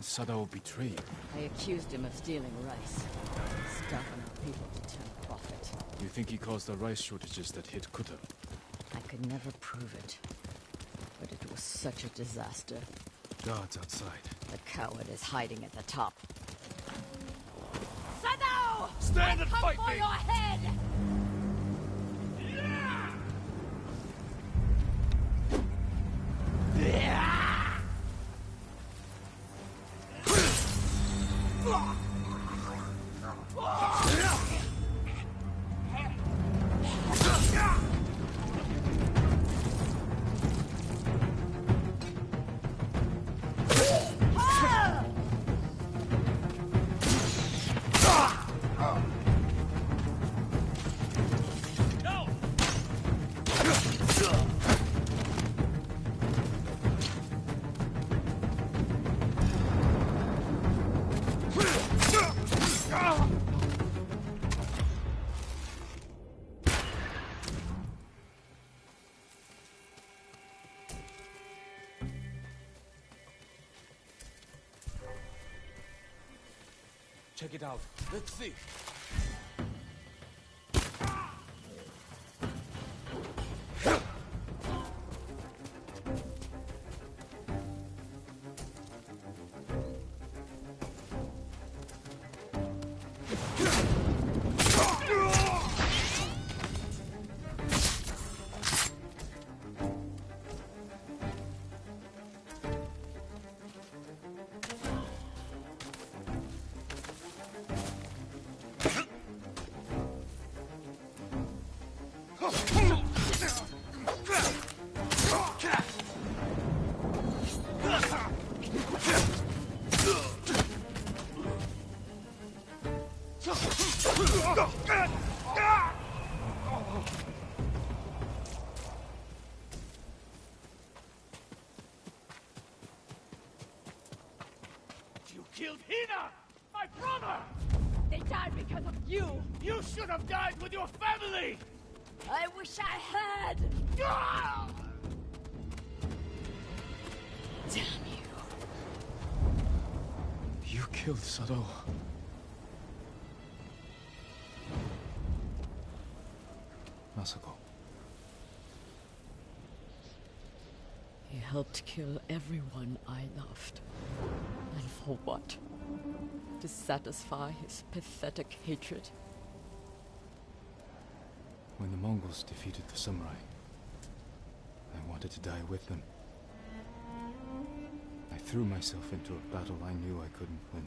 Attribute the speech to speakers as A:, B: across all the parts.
A: Sadao betrayed.
B: I accused him of stealing rice. Starving our people to turn profit.
A: You think he caused the rice shortages that hit Kuta?
B: I could never prove it. But it was such a disaster.
A: Guards outside.
B: The coward is hiding at the top. Sadao!
A: Stand and
B: come
A: fight
B: for
A: me!
B: your head!
A: Check it out. Let's see.
C: You killed Hina! My brother!
B: They died because of you!
C: You should have died with your family!
B: I wish I had!
C: Ah!
B: Damn you.
A: You killed Sadao. Masako.
B: He helped kill everyone I loved. And for what? To satisfy his pathetic hatred?
A: When the Mongols defeated the samurai, I wanted to die with them. I threw myself into a battle I knew I couldn't win.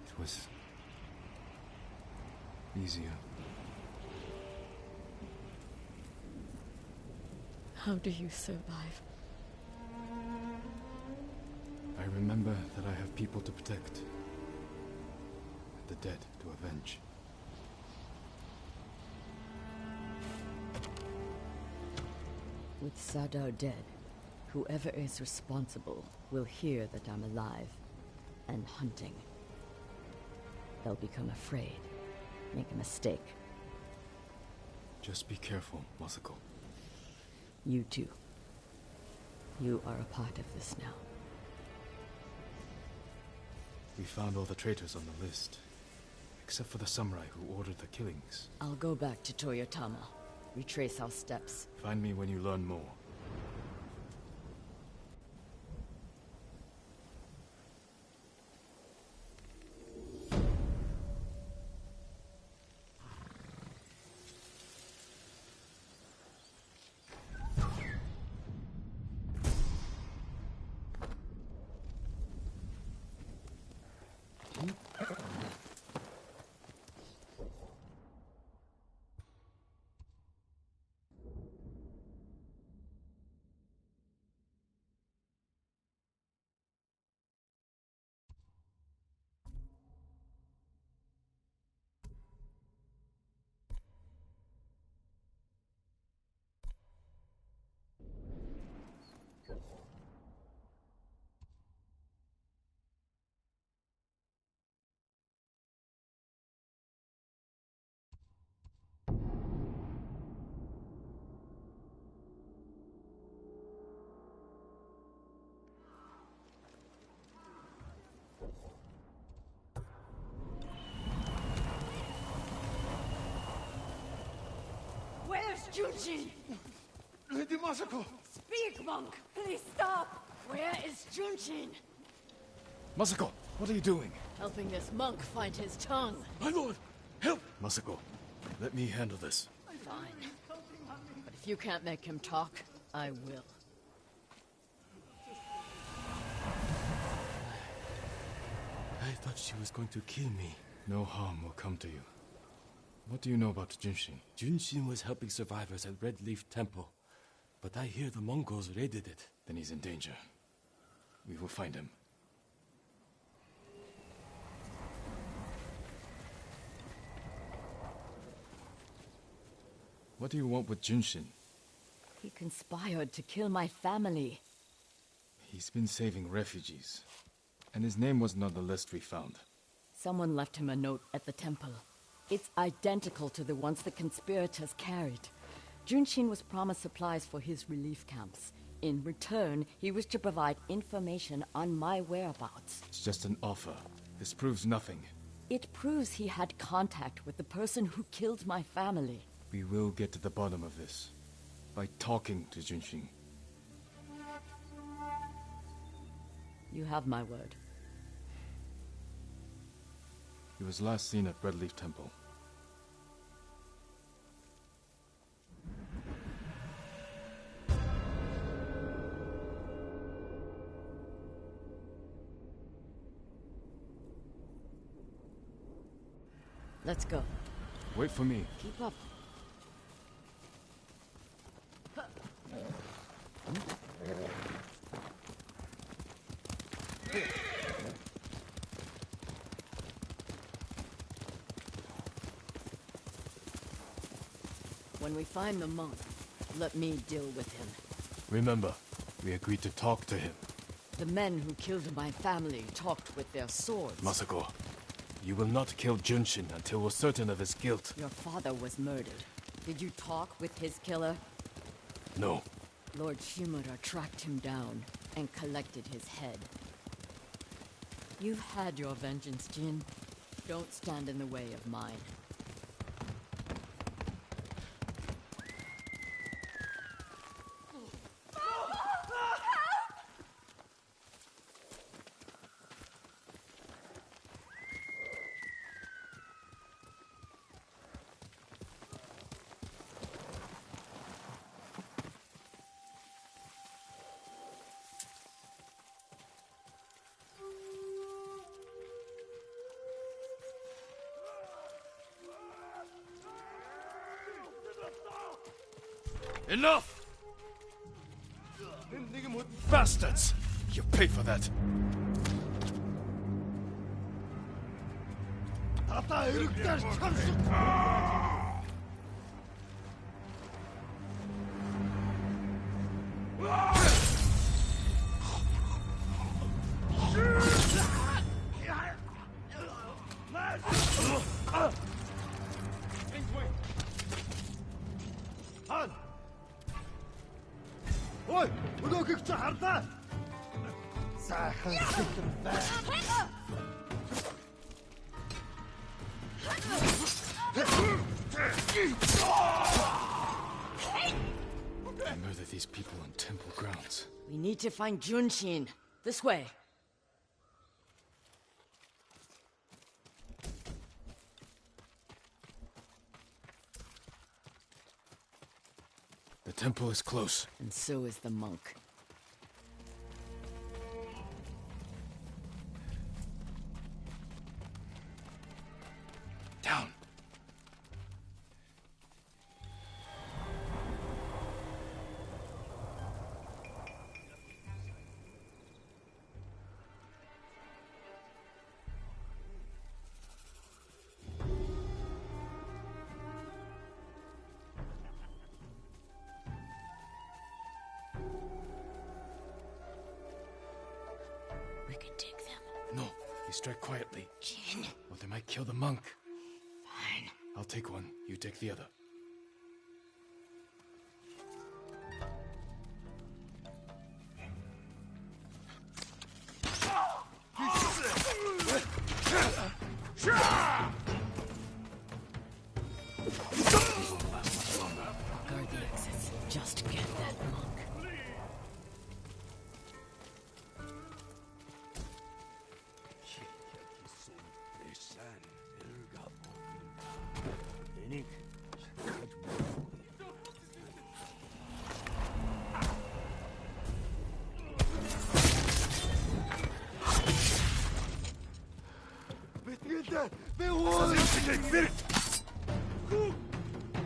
A: It was easier.
B: How do you survive?
A: I remember that I have people to protect, and the dead to avenge.
B: With Sadao dead, whoever is responsible will hear that I'm alive and hunting. They'll become afraid, make a mistake.
A: Just be careful, Masako.
B: You too. You are a part of this now.
A: We found all the traitors on the list, except for the samurai who ordered the killings.
B: I'll go back to Toyotama, retrace our steps.
A: Find me when you learn more.
B: Junshin?
C: Lady Masako!
B: Speak, monk! Please stop! Where is Junshin?
A: Masako, what are you doing?
B: Helping this monk find his tongue.
C: My lord, help!
A: Masako, let me handle this.
B: Fine. But if you can't make him talk, I will.
D: I thought she was going to kill me.
A: No harm will come to you. What do you know about Junshin?
D: Junshin was helping survivors at Red Leaf Temple, but I hear the Mongols raided it.
A: Then he's in danger. We will find him. What do you want with Junshin?
B: He conspired to kill my family.
A: He's been saving refugees. And his name wasn't on the list we found.
B: Someone left him a note at the temple. It's identical to the ones the conspirators carried. Junshin was promised supplies for his relief camps. In return, he was to provide information on my whereabouts.
A: It's just an offer. This proves nothing.
B: It proves he had contact with the person who killed my family.
A: We will get to the bottom of this. By talking to Junshin.
B: You have my word.
A: He was last seen at Red Leaf Temple.
B: Let's go.
A: Wait for me.
B: Keep up. When we find the monk, let me deal with him.
A: Remember, we agreed to talk to him.
B: The men who killed my family talked with their swords.
A: Masako, you will not kill Junshin until we're certain of his guilt.
B: Your father was murdered. Did you talk with his killer?
A: No.
B: Lord Shimura tracked him down and collected his head. You've had your vengeance, Jin. Don't stand in the way of mine.
A: Enough! Bastards! You pay for that!
C: Ой, өнөөхийг чи харлаа. Сайхан сэтгэн бай.
A: I murdered these people on temple grounds.
B: We need to find Junshin. This way.
A: The temple is close.
B: And so is the monk.
A: Down.
B: We can take them.
A: No, you strike quietly.
B: Jin.
A: Or they might kill the monk.
B: Fine.
A: I'll take one, you take the other.
B: Guard the
C: Sultan! Behold!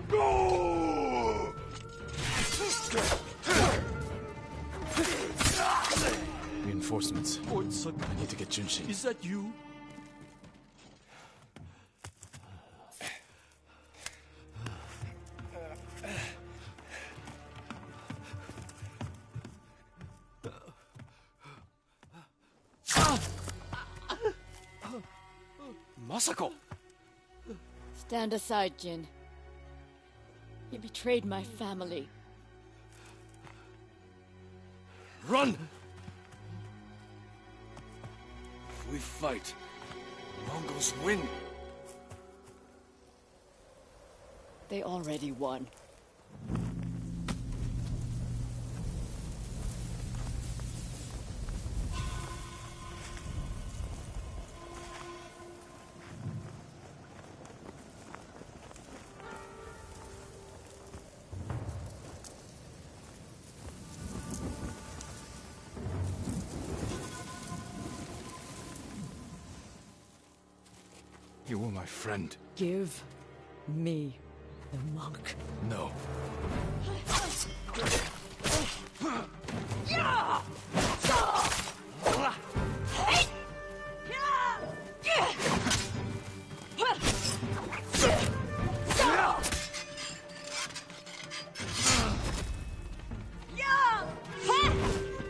C: Go!
A: Reinforcements.
D: Oitsuka,
A: I need to get Junshin.
D: is that you? Masako!
E: Stand aside, Jin. You betrayed my family.
D: Run! If we fight, Mongols win.
E: They already won.
A: You were my friend.
B: Give me the monk.
A: No.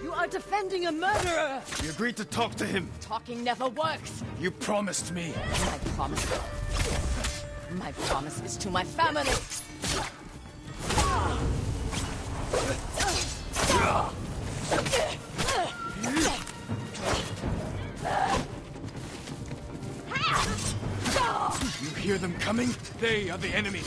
B: You are defending a murderer!
A: You agreed to talk to him.
B: Talking never works.
A: You promised me.
B: My promise is to my family.
A: You hear them coming? They are the enemy.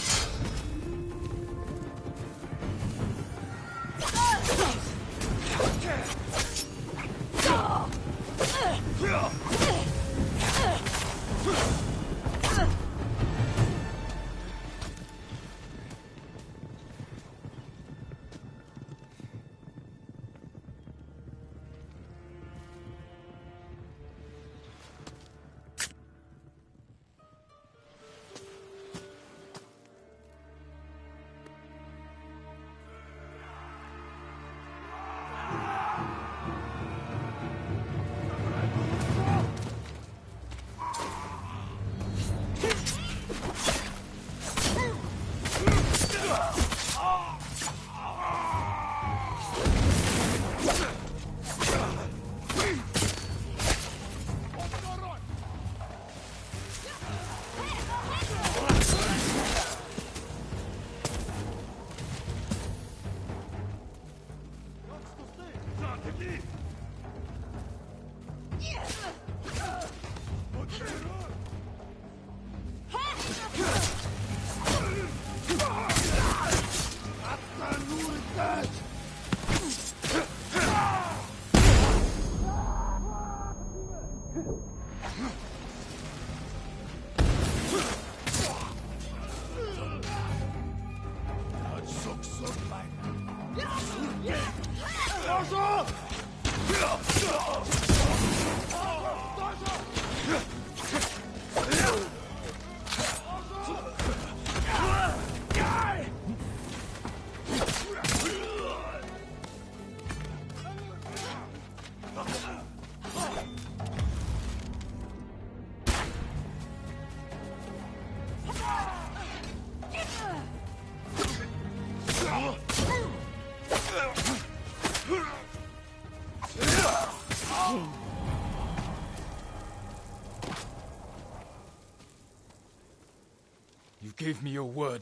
A: You gave me your word.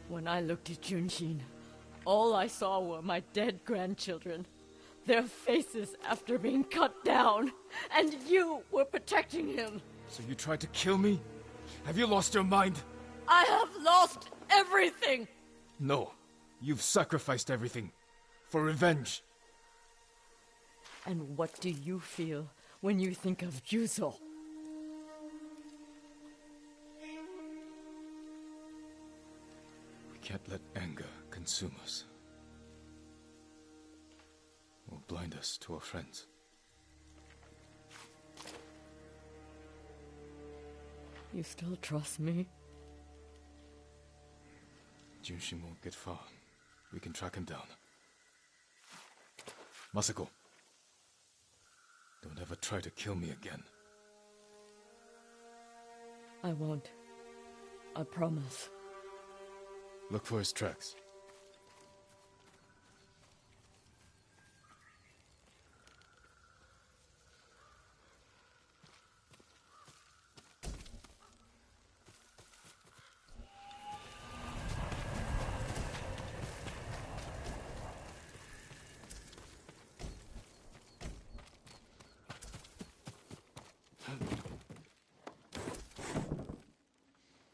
B: When I looked at Junshin, all I saw were my dead grandchildren. Their faces after being cut down. And you were protecting him.
A: So you tried to kill me? Have you lost your mind?
B: I have lost everything!
A: No. You've sacrificed everything. For revenge.
B: And what do you feel when you think of Yuzo?
A: We can't let anger consume us. Or blind us to our friends.
B: You still trust me?
A: Junshin won't get far. We can track him down. Masako, don't ever try to kill me again.
B: I won't. I promise.
A: Look for his tracks.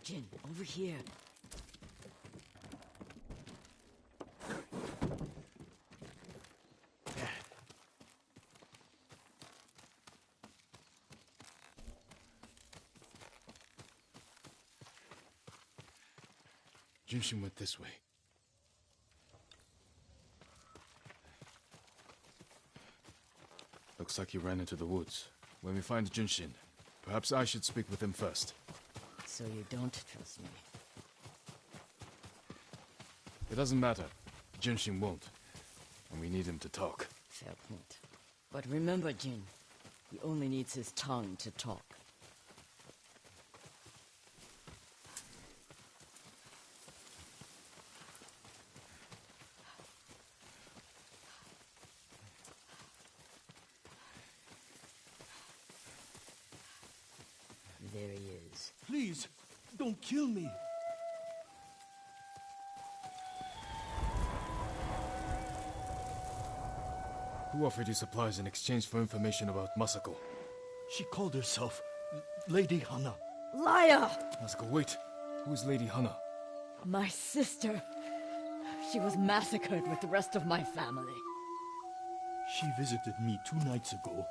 B: Jin, over here.
A: Junshin went this way. Looks like he ran into the woods. When we find Junshin, perhaps I should speak with him first.
B: So you don't trust me?
A: It doesn't matter. Junshin won't. And we need him to talk.
B: Fair point. But remember, Jin, he only needs his tongue to talk. There he is.
C: Please, don't kill me.
A: Who offered you supplies in exchange for information about Masako?
C: She called herself Lady Hana.
B: Liar!
A: Masako, wait. Who is Lady Hana?
B: My sister. She was massacred with the rest of my family.
C: She visited me 2 nights ago,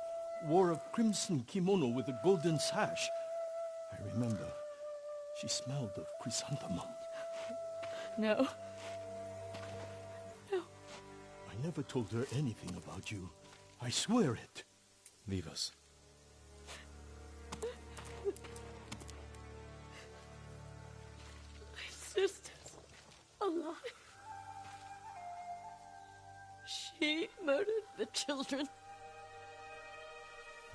C: wore a crimson kimono with a golden sash. I remember. She smelled of chrysanthemum.
B: No.
C: I never told her anything about you. I swear it.
A: Leave us.
B: My sister's alive. She murdered the children.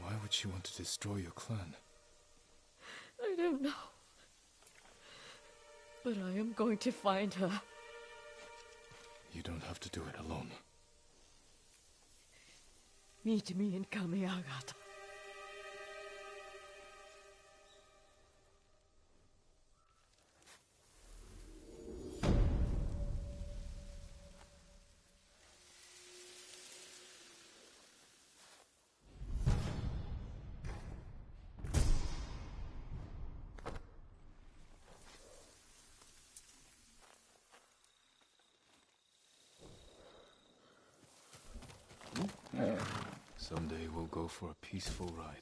A: Why would she want to destroy your clan?
B: I don't know. But I am going to find her.
A: You don't have to do it alone.
B: Meet me in Kamiagata.
A: Someday we'll go for a peaceful ride.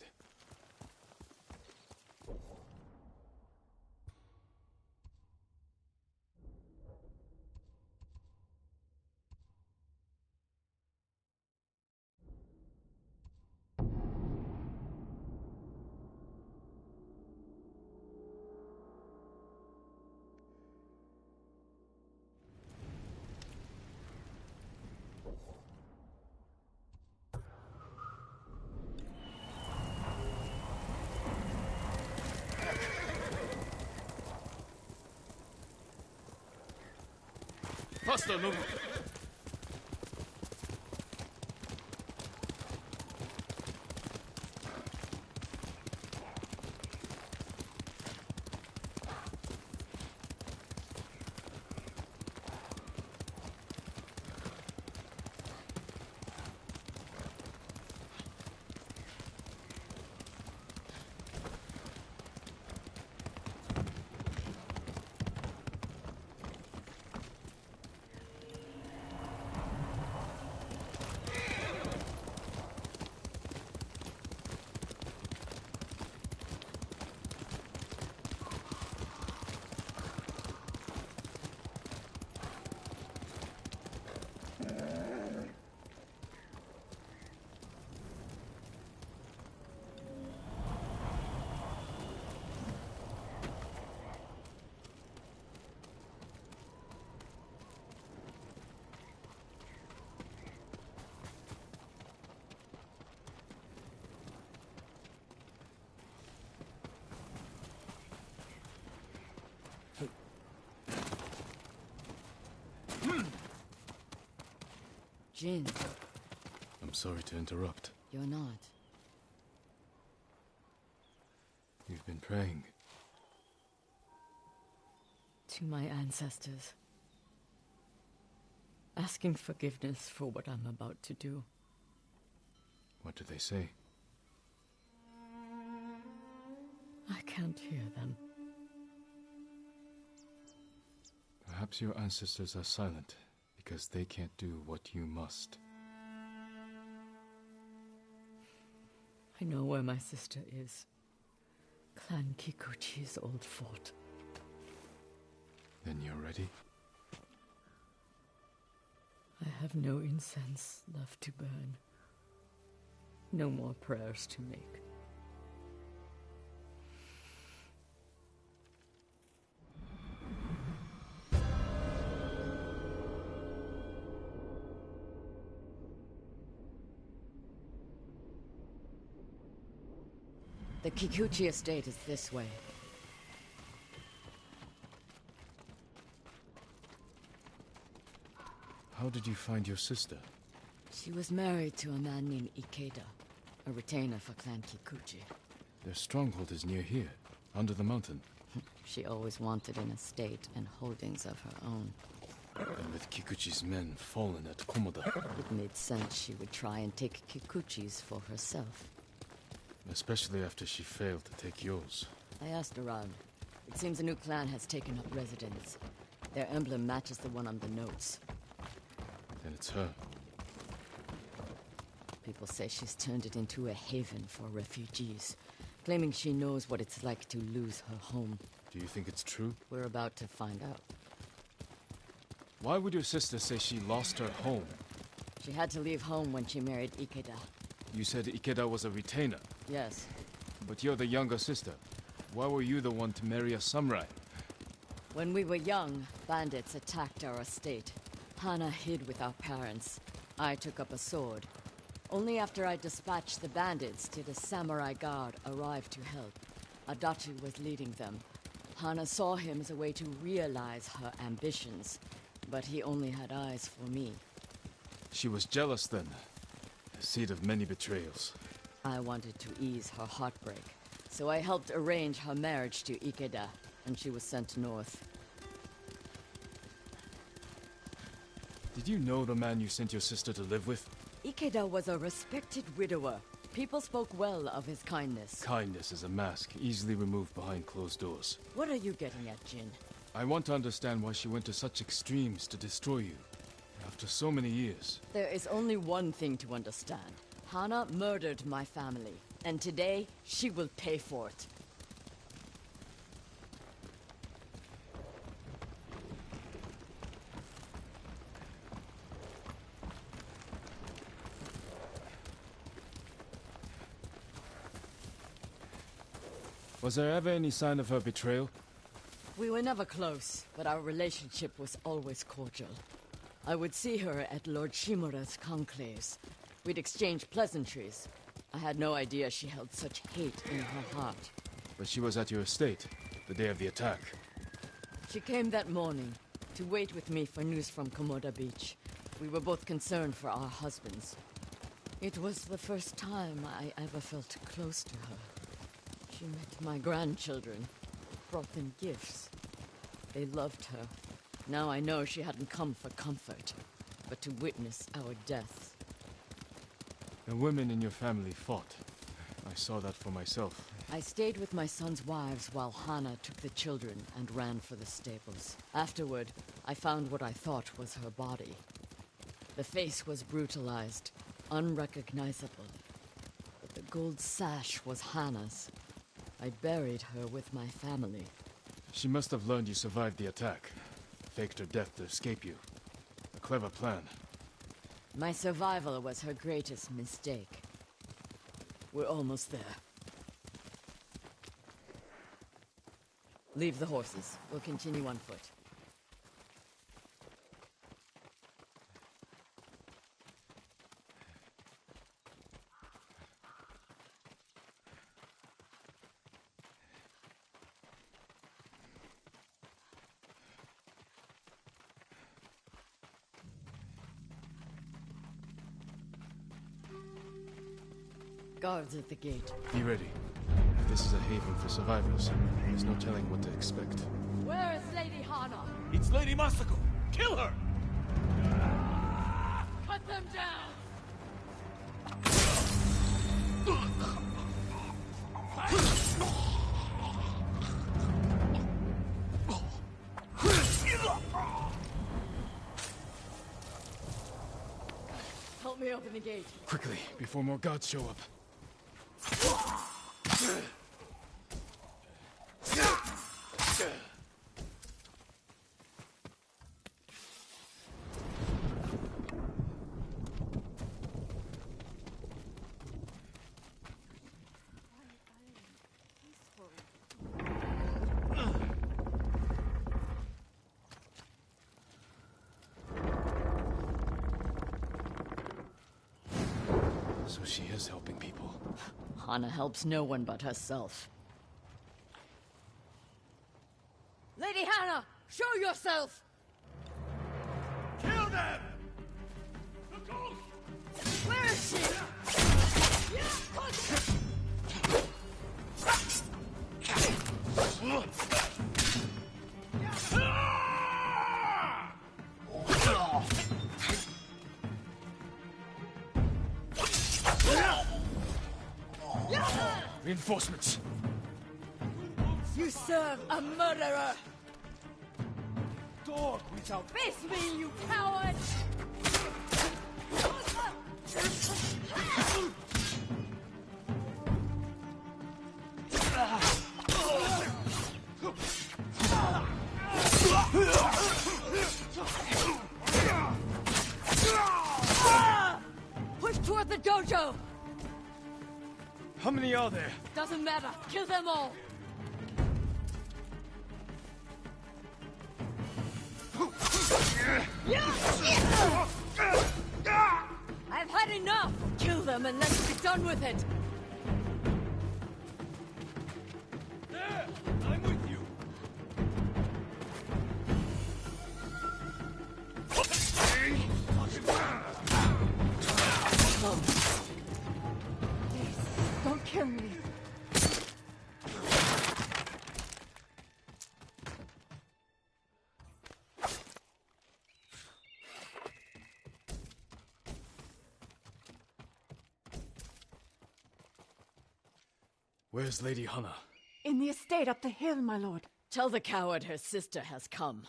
A: Faster, Nobu!
B: Jin,
A: I'm sorry to interrupt.
B: you're not.
A: You've been praying.
B: To my ancestors. Asking forgiveness for what I'm about to do.
A: What do they say?
B: I can't hear them.
A: Perhaps your ancestors are silent because they can't do what you must.
B: I know where my sister is. Clan Kikuchi's old fort.
A: Then you're ready?
B: I have no incense left to burn. No more prayers to make. The Kikuchi estate is this way.
A: How did you find your sister?
B: She was married to a man named Ikeda, a retainer for Clan Kikuchi.
A: Their stronghold is near here, under the mountain.
B: She always wanted an estate and holdings of her own.
A: And with Kikuchi's men fallen at Komoda,
B: It made sense she would try and take Kikuchi's for herself.
A: especially after she failed to take yours.
B: I asked around. It seems a new clan has taken up residence. Their emblem matches the one on the notes.
A: Then it's her.
B: People say she's turned it into a haven for refugees, claiming she knows what it's like to lose her home.
A: Do you think it's true?
B: We're about to find out.
A: Why would your sister say she lost her home?
B: She had to leave home when she married Ikeda.
A: You said Ikeda was a retainer,
B: Yes,
A: but you're the younger sister. Why were you the one to marry a samurai?
B: when we were young, bandits attacked our estate. Hana hid with our parents. I took up a sword. Only after I dispatched the bandits did a samurai guard arrive to help. Adachi was leading them. Hana saw him as a way to realize her ambitions, but he only had eyes for me.
A: She was jealous then. The seed of many betrayals.
B: I wanted to ease her heartbreak, so I helped arrange her marriage to Ikeda, and she was sent north.
A: Did you know the man you sent your sister to live with?
B: Ikeda was a respected widower. People spoke well of his kindness.
A: Kindness is a mask, easily removed behind closed doors.
B: What are you getting at, Jin?
A: I want to understand why she went to such extremes to destroy you. After so many years.
B: There is only one thing to understand. Hana murdered my family, and today she will pay for it.
A: Was there ever any sign of her betrayal?
B: We were never close, but our relationship was always cordial. I would see her at Lord Shimura's conclaves. We'd exchange pleasantries. I had no idea she held such hate in her heart.
A: But she was at your estate, the day of the attack.
B: She came that morning to wait with me for news from Komoda Beach. We were both concerned for our husbands. It was the first time I ever felt close to her. She met my grandchildren, brought them gifts. They loved her. Now I know she hadn't come for comfort, but to witness our deaths.
A: The women in your family fought. I saw that for myself.
B: I stayed with my son's wives while Hana took the children and ran for the stables. Afterward, I found what I thought was her body. The face was brutalized, unrecognizable. But the gold sash was Hana's. I buried her with my family.
A: She must have learned you survived the attack. Faked her death to escape you. A clever plan.
B: My survival was her greatest mistake. We're almost there. Leave the horses. We'll continue on foot. Guards at the gate.
A: Be ready. If this is a haven for survivors, there's no telling what to expect.
B: Where is Lady Hana?
D: It's Lady Masako! Kill her!
B: Cut them down! Help me open the gate.
A: Quickly, before more guards show up. So she is helping people.
B: Hana helps no one but herself. Lady Hana, show yourself!
D: Kill them!
B: Where is she?
A: Reinforcements!
B: You serve a murderer!
D: Dog without...
B: Face me, you coward! Push toward the dojo!
A: How many are there?
B: Doesn't matter. Kill them all. I've had enough. Kill them and let's be done with it.
D: There! I'm with you!
E: Don't kill me.
A: Where's Lady Hana?
E: In the estate up the hill, my lord.
B: Tell the coward her sister has come.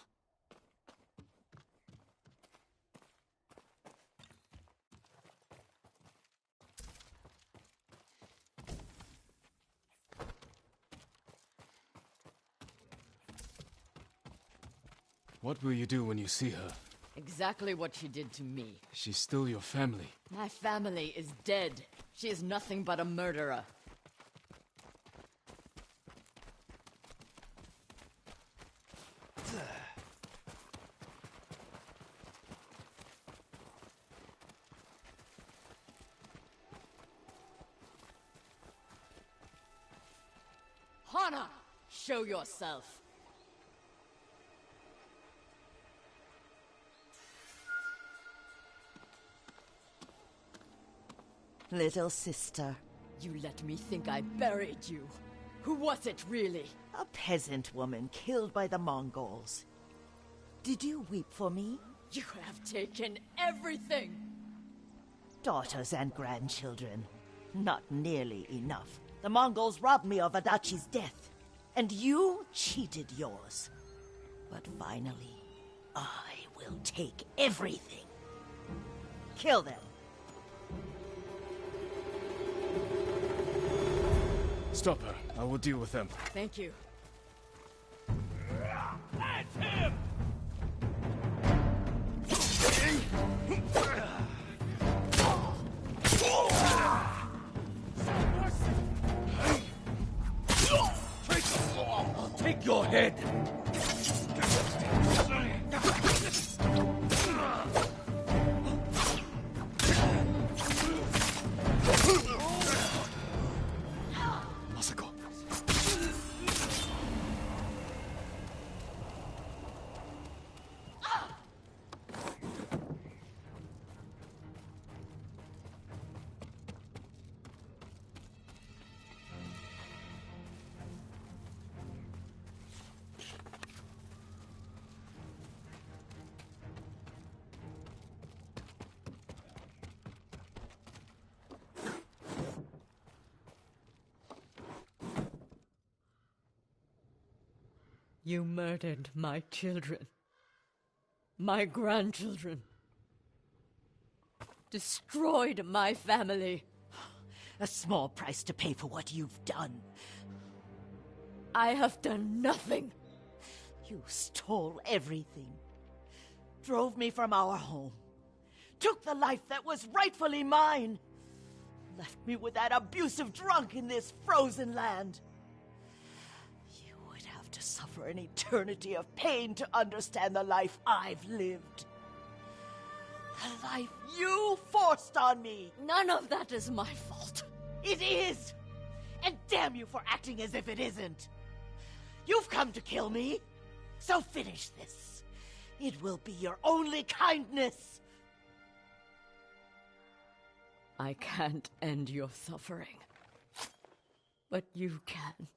A: What will you do when you see her?
B: Exactly what she did to me.
A: She's still your family.
B: My family is dead. She is nothing but a murderer. Hana, show yourself.
F: Little sister.
B: You let me think I buried you. Who was it, really?
F: A peasant woman killed by the Mongols. Did you weep for me?
B: You have taken everything!
F: Daughters and grandchildren. Not nearly enough. The Mongols robbed me of Adachi's death. And you cheated yours. But finally, I will take everything. Kill them.
A: Stop her. I will deal with them.
B: Thank you.
D: That's him! I'll take your head!
A: Masako.
B: You murdered my children. My grandchildren. Destroyed my family.
F: A small price to pay for what you've done.
B: I have done nothing.
F: You stole everything. Drove me from our home. Took the life that was rightfully mine. Left me with that abusive drunk in this frozen land. You would have to suffer an eternity of pain to understand the life I've lived. The life you forced on me.
B: None of that is my fault.
F: It is! And damn you for acting as if it isn't. You've come to kill me, so finish this. It will be your only kindness.
B: I can't end your suffering. But you can.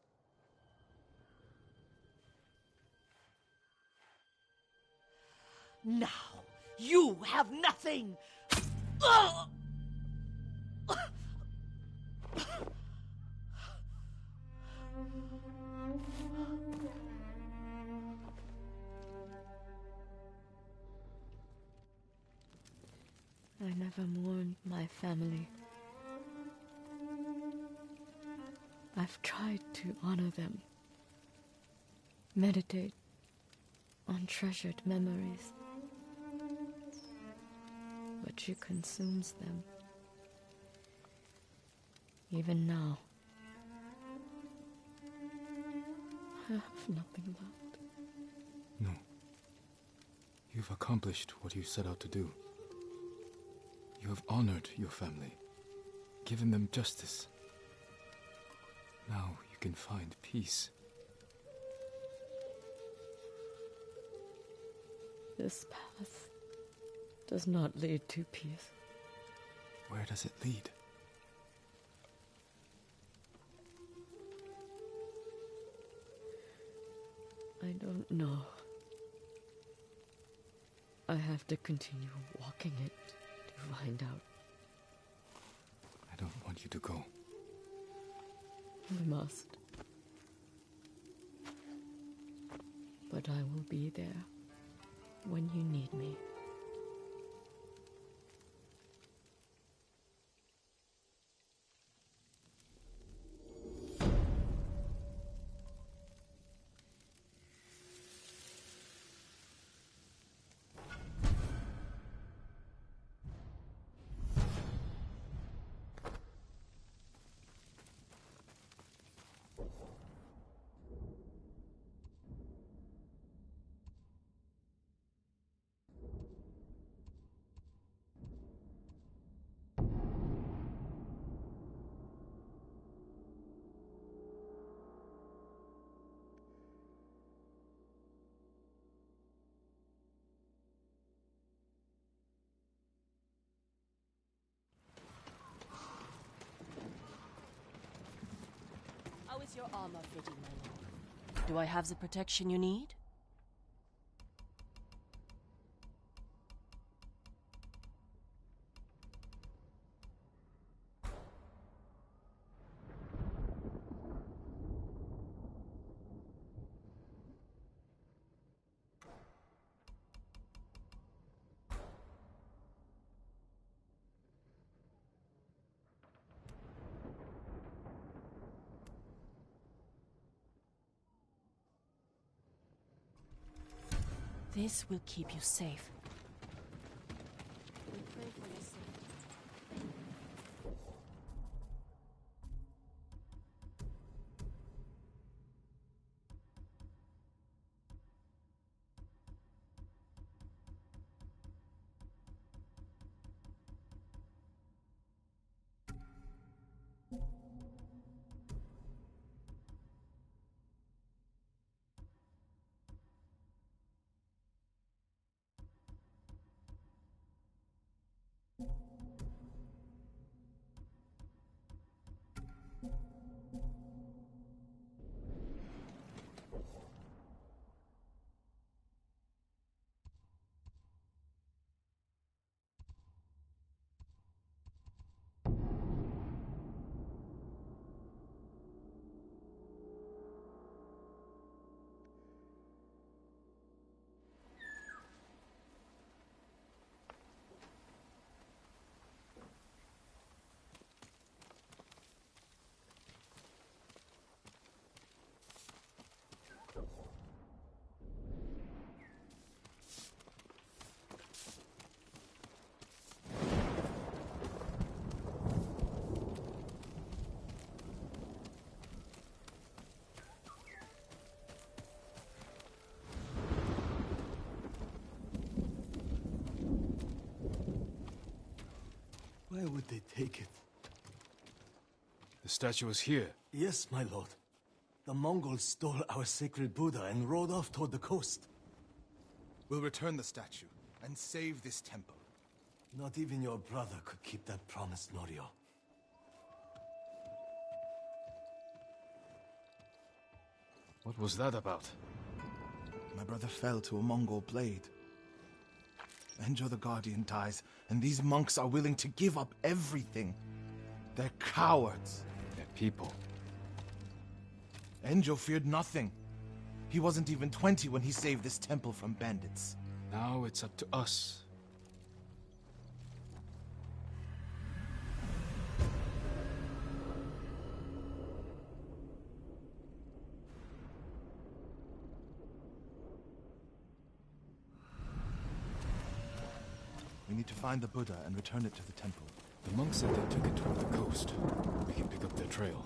F: Now, you have nothing! Ugh!
B: I never mourned my family. I've tried to honor them, meditate on treasured memories, but she consumes them. Even now, I have nothing left.
A: No. You've accomplished what you set out to do. You have honored your family, given them justice. Now you can find peace.
B: This path does not lead to peace.
A: Where does it lead?
B: I don't know. I have to continue walking it to find out.
A: I don't want you to go.
B: I must. But I will be there when you need me.
G: How is your armor fitting, my lord? Do I have the protection you need? This will keep you safe. We pray for your safety.
C: would they take it?
A: The statue is here.
C: Yes, my lord. The Mongols stole our sacred Buddha and rode off toward the coast.
H: We'll return the statue and save this temple.
C: Not even your brother could keep that promise, Norio.
A: What was that about?
H: My brother fell to a Mongol blade. Enjo the Guardian dies, and these monks are willing to give up everything. They're cowards.
A: They're people.
H: Enjo feared nothing. He wasn't even 20 when he saved this temple from bandits.
A: Now it's up to us.
H: We need to find the Buddha and return it to the temple.
A: The monks said they took it toward the coast. We can pick up their trail.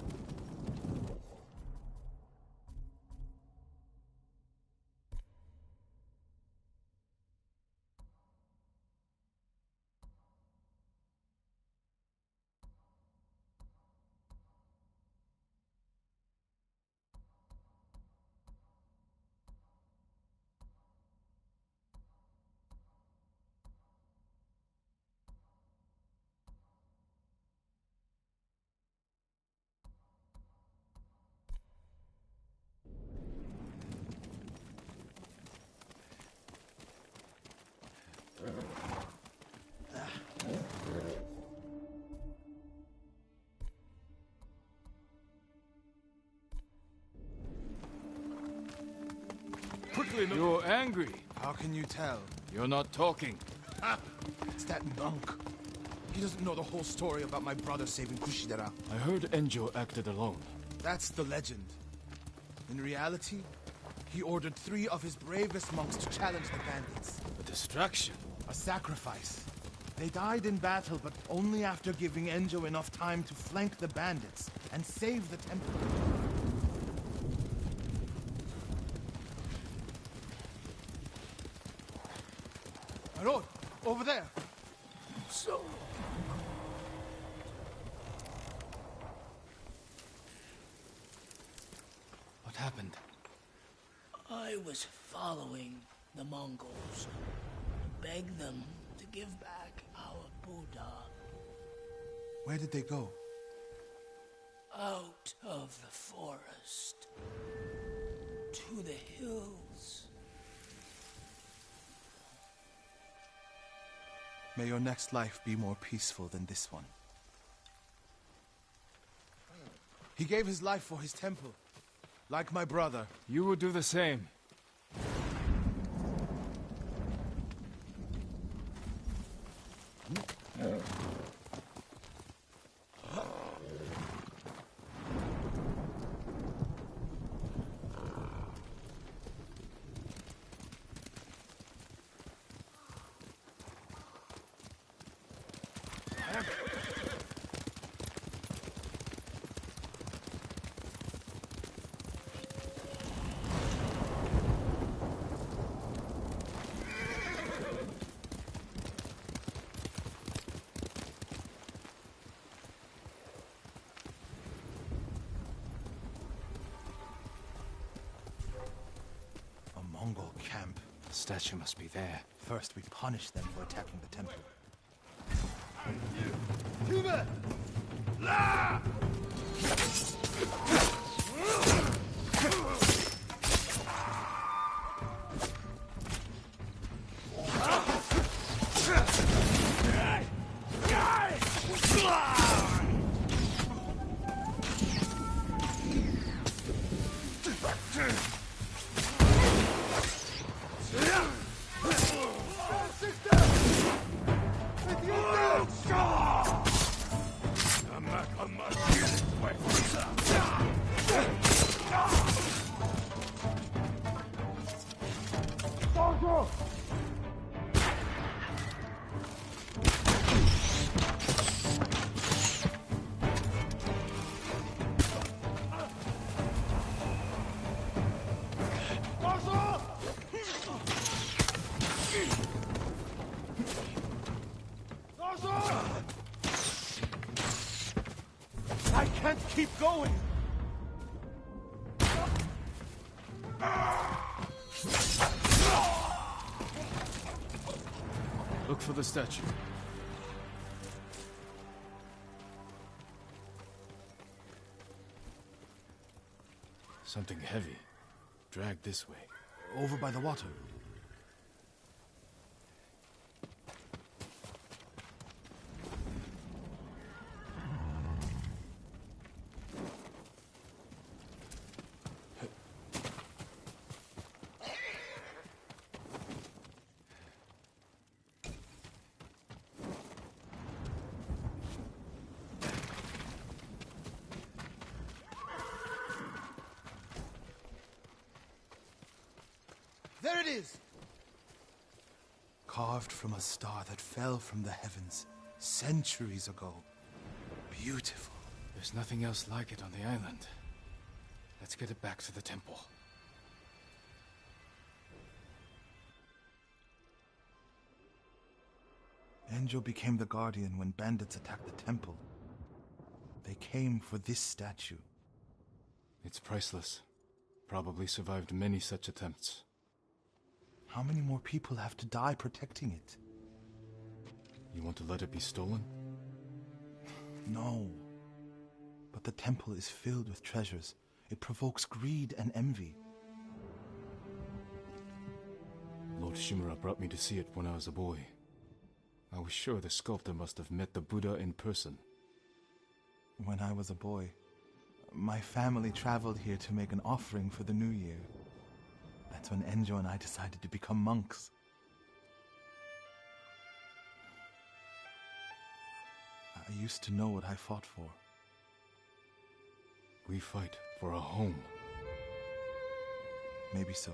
A: You're angry.
H: How can you tell?
A: You're not talking.
H: It's that monk. He doesn't know the whole story about my brother saving Kushidera.
A: I heard Enjo acted alone.
H: That's the legend. In reality, he ordered 3 of his bravest monks to challenge the bandits.
A: A distraction.
H: A sacrifice. They died in battle, but only after giving Enjo enough time to flank the bandits and save the temple. My lord, over there.
C: So...
A: What happened?
I: I was following the Mongols to beg them to give back our Buddha.
H: Where did they go?
I: Out of the forest. To the hills.
H: May your next life be more peaceful than this one. He gave his life for his temple. Like my brother.
A: You would do the same.
H: Mongol camp.
A: The statue must be there.
H: First, we punish them for attacking the temple.
C: going?
A: Look for the statue. Something heavy. Dragged this way.
H: Over by the water.
C: There it is!
H: Carved from a star that fell from the heavens centuries ago. Beautiful.
A: There's nothing else like it on the island. Let's get it back to the temple.
H: Enjo became the guardian when bandits attacked the temple. They came for this statue.
A: It's priceless. Probably survived many such attempts.
H: How many more people have to die protecting it?
A: You want to let it be stolen?
H: No. But the temple is filled with treasures. It provokes greed and envy.
A: Lord Shimura brought me to see it when I was a boy. I was sure the sculptor must have met the Buddha in person.
H: When I was a boy, my family traveled here to make an offering for the new year. That's when Enjo and I decided to become monks. I used to know what I fought for.
A: We fight for a home.
H: Maybe so.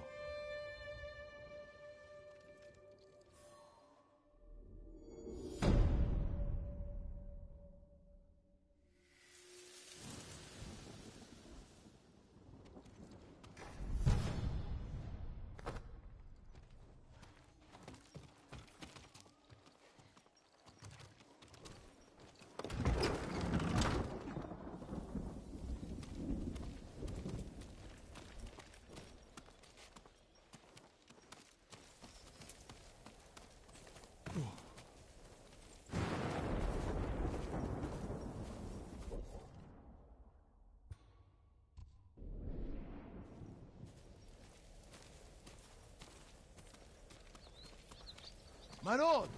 C: My lord!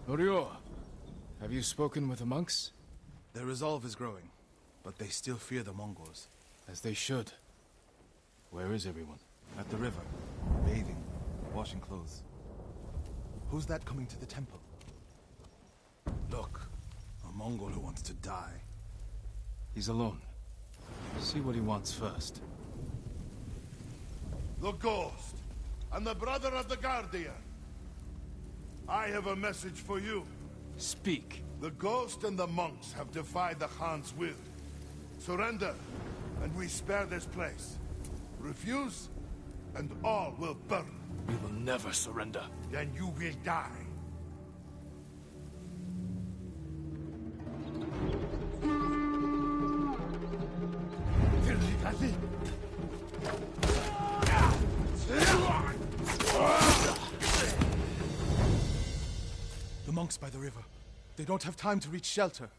A: Norio, have you spoken with the monks?
H: Their resolve is growing, but they still fear the Mongols.
A: As they should. Where is everyone?
H: At the river, bathing, washing clothes. Who's that coming to the temple? Look, a Mongol who wants to die.
A: He's alone. See what he wants first.
J: The Ghost, and the brother of the Guardian. I have a message for you.
A: Speak.
J: The Ghost and the monks have defied the Khan's will. Surrender, and we spare this place. Refuse, and all will burn.
A: We will never surrender.
J: Then you will die.
H: The monks by the river. They don't have time to reach shelter.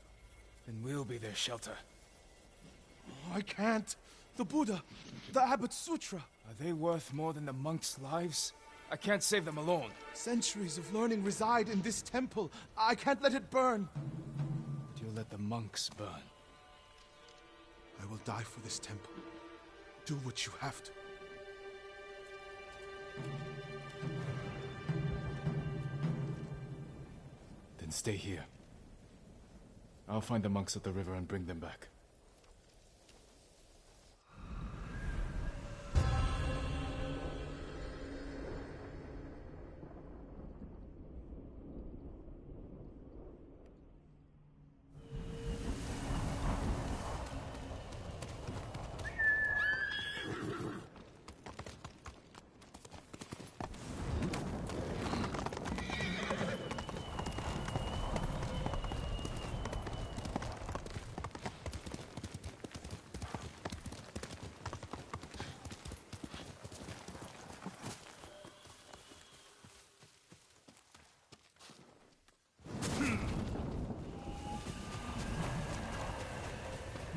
A: Then we'll be their shelter.
H: I can't. The Buddha, the Abbot's Sutra.
A: Are they worth more than the monks' lives? I can't save them alone.
H: Centuries of learning reside in this temple. I can't let it burn.
A: But you'll let the monks burn.
H: I will die for this temple. Do what you have to.
A: Then stay here. I'll find the monks at the river and bring them back.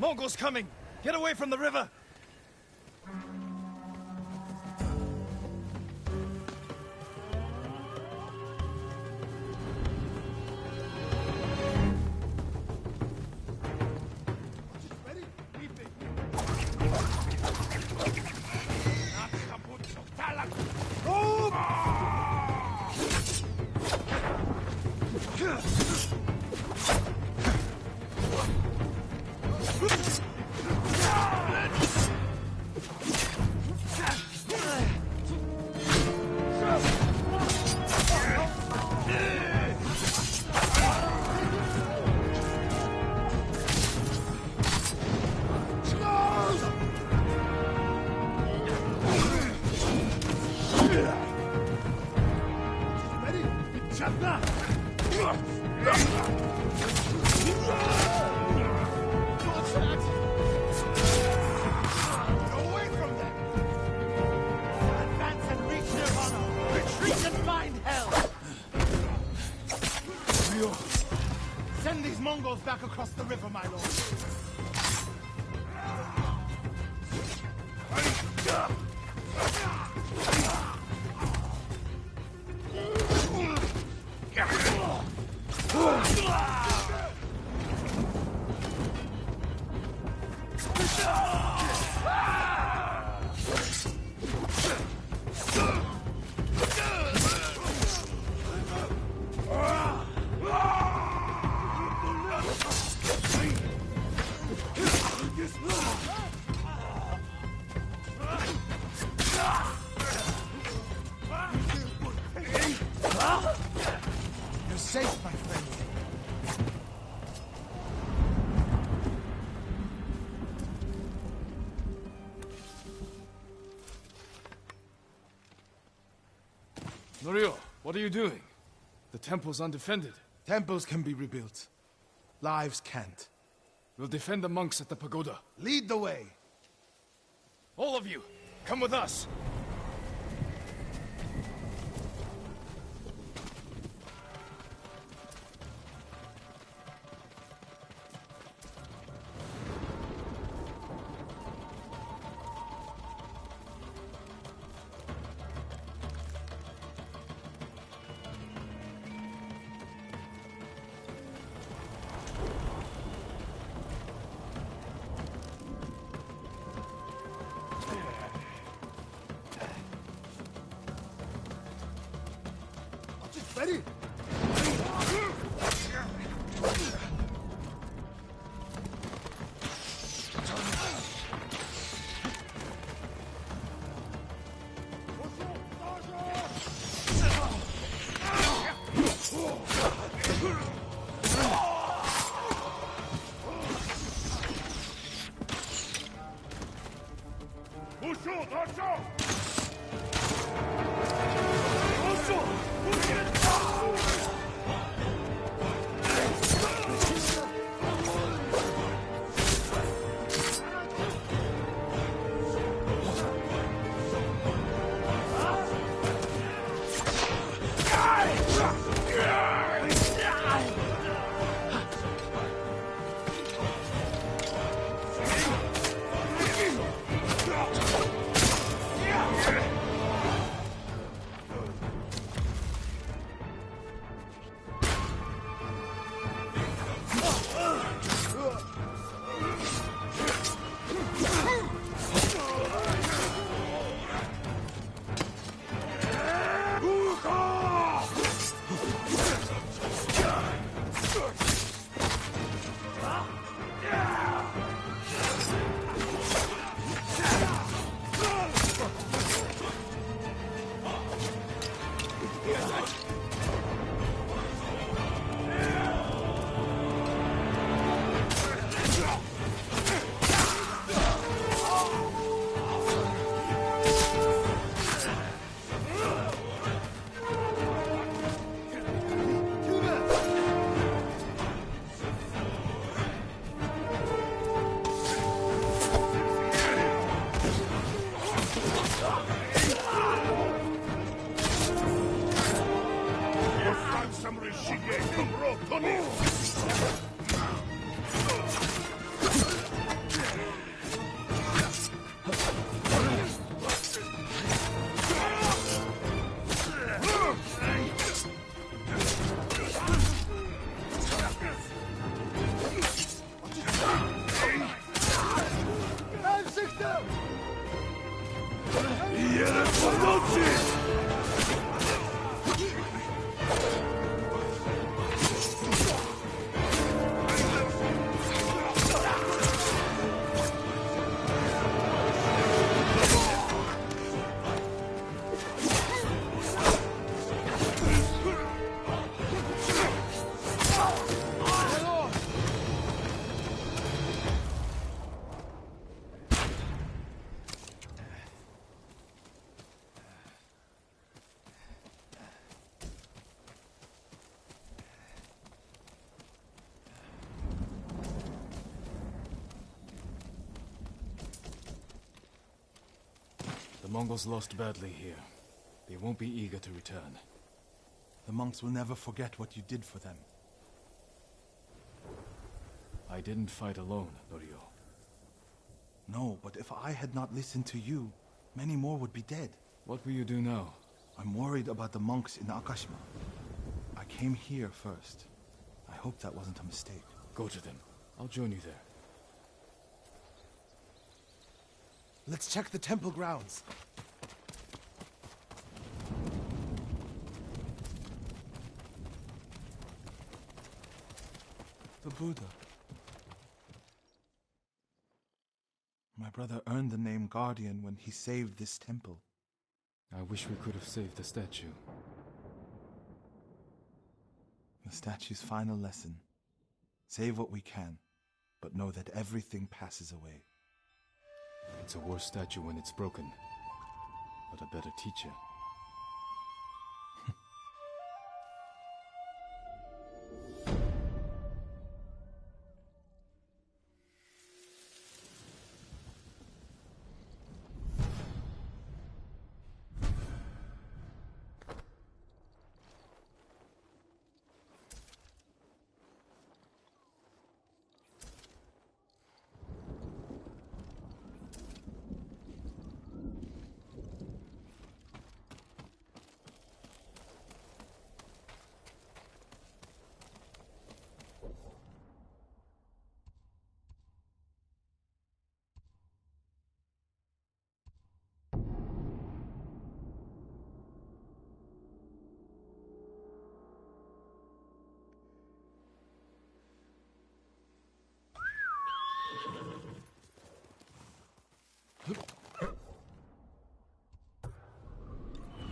A: Mongols coming! Get away from the river!
H: Send these Mongols back across the river, my lord. You're safe, my friend.
A: Norio, what are you doing? The temple's undefended.
H: Temples can be rebuilt. Lives can't.
A: We'll defend the monks at the pagoda.
H: Lead the way.
A: All of you, come with us.
J: Ready?
A: The Mongols lost badly here. They won't be eager to return.
H: The monks will never forget what you did for them.
A: I didn't fight alone, Norio.
H: No, but if I had not listened to you, many more would be dead.
A: What will you do now?
H: I'm worried about the monks in Akashima. I came here first. I hope that wasn't a mistake.
A: Go to them. I'll join you there.
H: Let's check the temple grounds. The Buddha. My brother earned the name Guardian when he saved this temple.
A: I wish we could have saved the statue.
H: The statue's final lesson. Save what we can, but know that everything passes away.
A: It's a worse statue when it's broken, but a better teacher.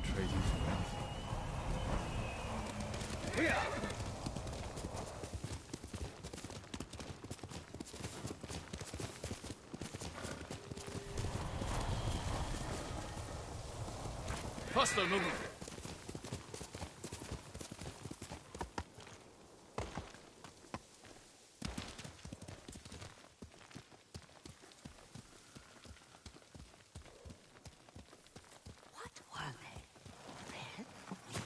A: Trade you for anything. Faster, Nobu!
F: What were they? Red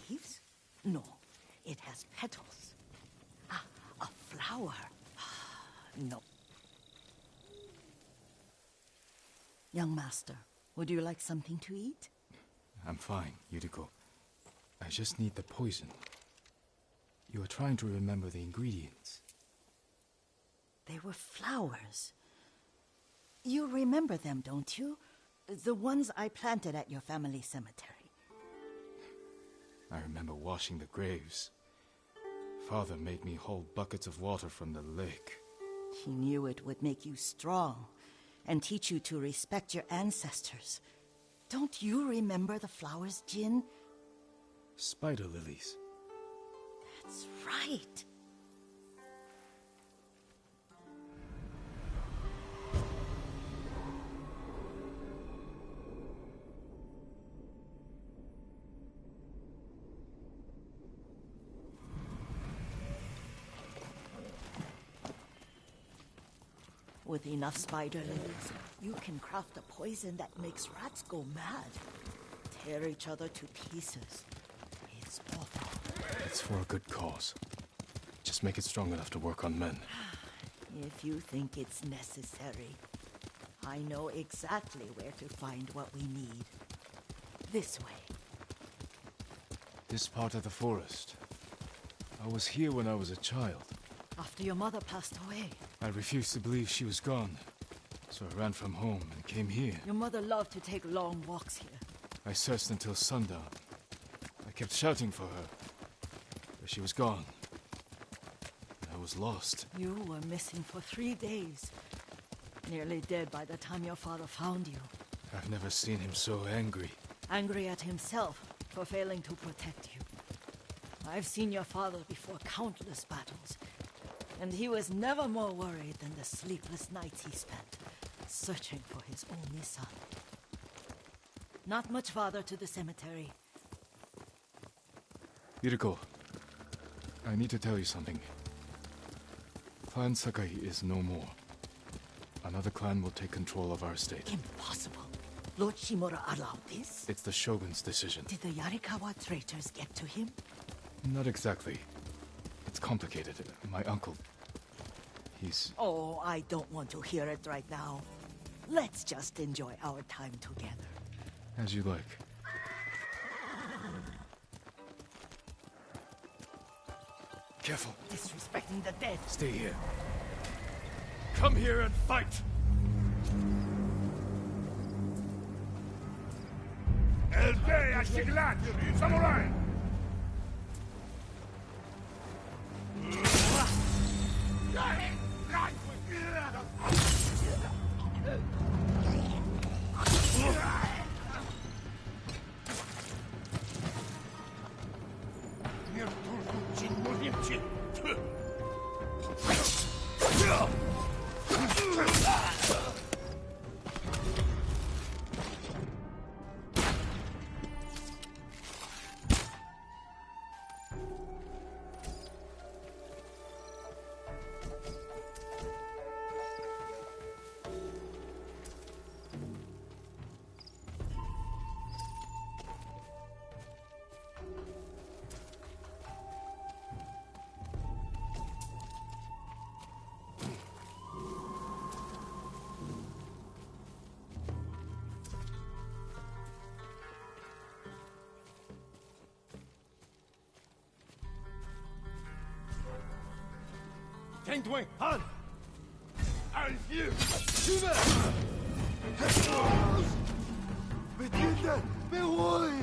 F: leaves? No, it has petals. Ah, a flower. No. Young master, would you like something to eat?
A: I'm fine, Yuriko. I just need the poison. You are trying to remember the ingredients.
F: They were flowers. You remember them, don't you? The ones I planted at your family cemetery.
A: I remember washing the graves. Father made me hold buckets of water from the lake.
F: He knew it would make you strong and teach you to respect your ancestors. Don't you remember the flowers, Jin?
A: Spider lilies.
F: That's right. With enough spider lilies, you can craft a poison that makes rats go mad. Tear each other to pieces. It's awful.
A: It's for a good cause. Just make it strong enough to work on men.
F: If you think it's necessary, I know exactly where to find what we need. This way.
A: This part of the forest. I was here when I was a child.
F: After your mother passed away.
A: I refused to believe she was gone. So I ran from home and came here.
F: Your mother loved to take long walks here.
A: I searched until sundown. I kept shouting for her, but she was gone. I was lost.
F: You were missing for 3 days. Nearly dead by the time your father found you.
A: I've never seen him so angry.
F: Angry at himself for failing to protect you. I've seen your father before countless battles, and he was never more worried than the sleepless nights he spent searching for his only son. Not much farther to the cemetery.
A: Yuriko, I need to tell you something. Clan Sakai is no more. Another clan will take control of our estate.
F: Impossible. Lord Shimura allowed this?
A: It's the Shogun's decision.
F: Did the Yarikawa traitors get to him?
A: Not exactly. It's complicated. My uncle... he's...
F: Oh, I don't want to hear it right now. Let's just enjoy our time together.
A: As you like. Careful.
F: Disrespecting the dead.
A: Stay here.
C: Come here and fight!
J: El Bey Ashiglat, Samurai!
C: Tengdwing, Han!
J: I refuse!
C: Tsushima! Beginne! Beruhig!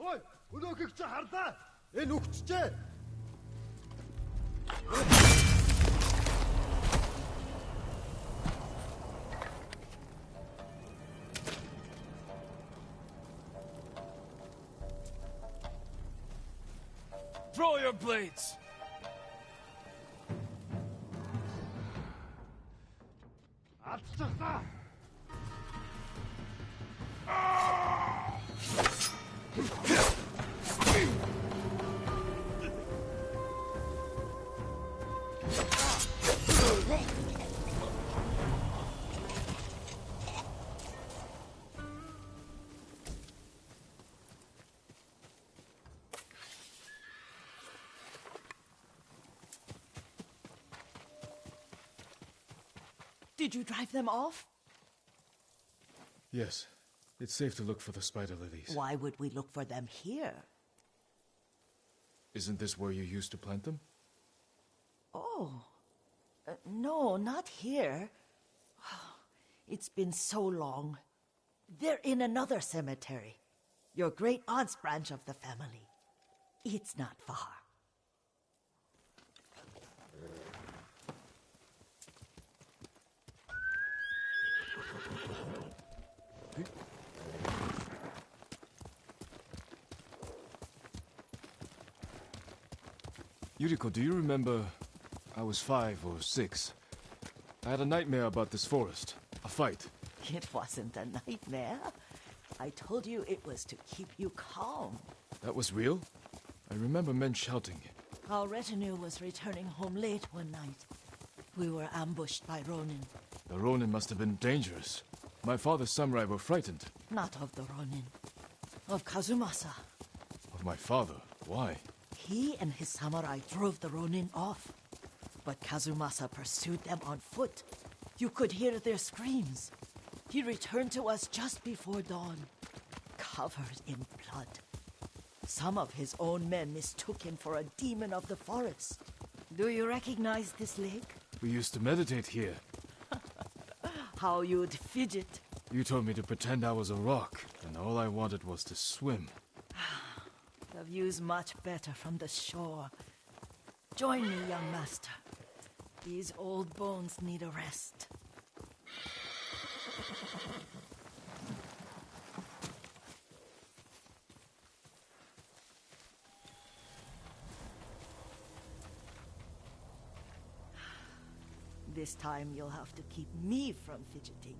C: Ой, өнөөхийг чи харлаа. Энэ үхчихээ.
D: Draw your blades!
C: Алдчихлаа.
F: Did you drive them off?
A: Yes. It's safe to look for the spider lilies.
F: Why would we look for them here?
A: Isn't this where you used to plant them?
F: Oh. Oh. No, not here. It's been so long. They're in another cemetery. Your great aunt's branch of the family. It's not far.
A: Yuriko, do you remember? I was 5 or 6. I had a nightmare about this forest. A fight.
F: It wasn't a nightmare. I told you it was to keep you calm.
A: That was real? I remember men shouting.
F: Our retinue was returning home late one night. We were ambushed by Ronin.
A: The Ronin must have been dangerous. My father's samurai were frightened.
F: Not of the Ronin. Of Kazumasa.
A: Of my father? Why?
F: He and his samurai drove the Ronin off. But Kazumasa pursued them on foot. You could hear their screams. He returned to us just before dawn, covered in blood. Some of his own men mistook him for a demon of the forest. Do you recognize this lake?
A: We used to meditate here.
F: How you'd fidget.
A: You told me to pretend I was a rock, and all I wanted was to swim.
F: The view's much better from the shore. Join me, young master. These old bones need a rest. This time you'll have to keep me from fidgeting.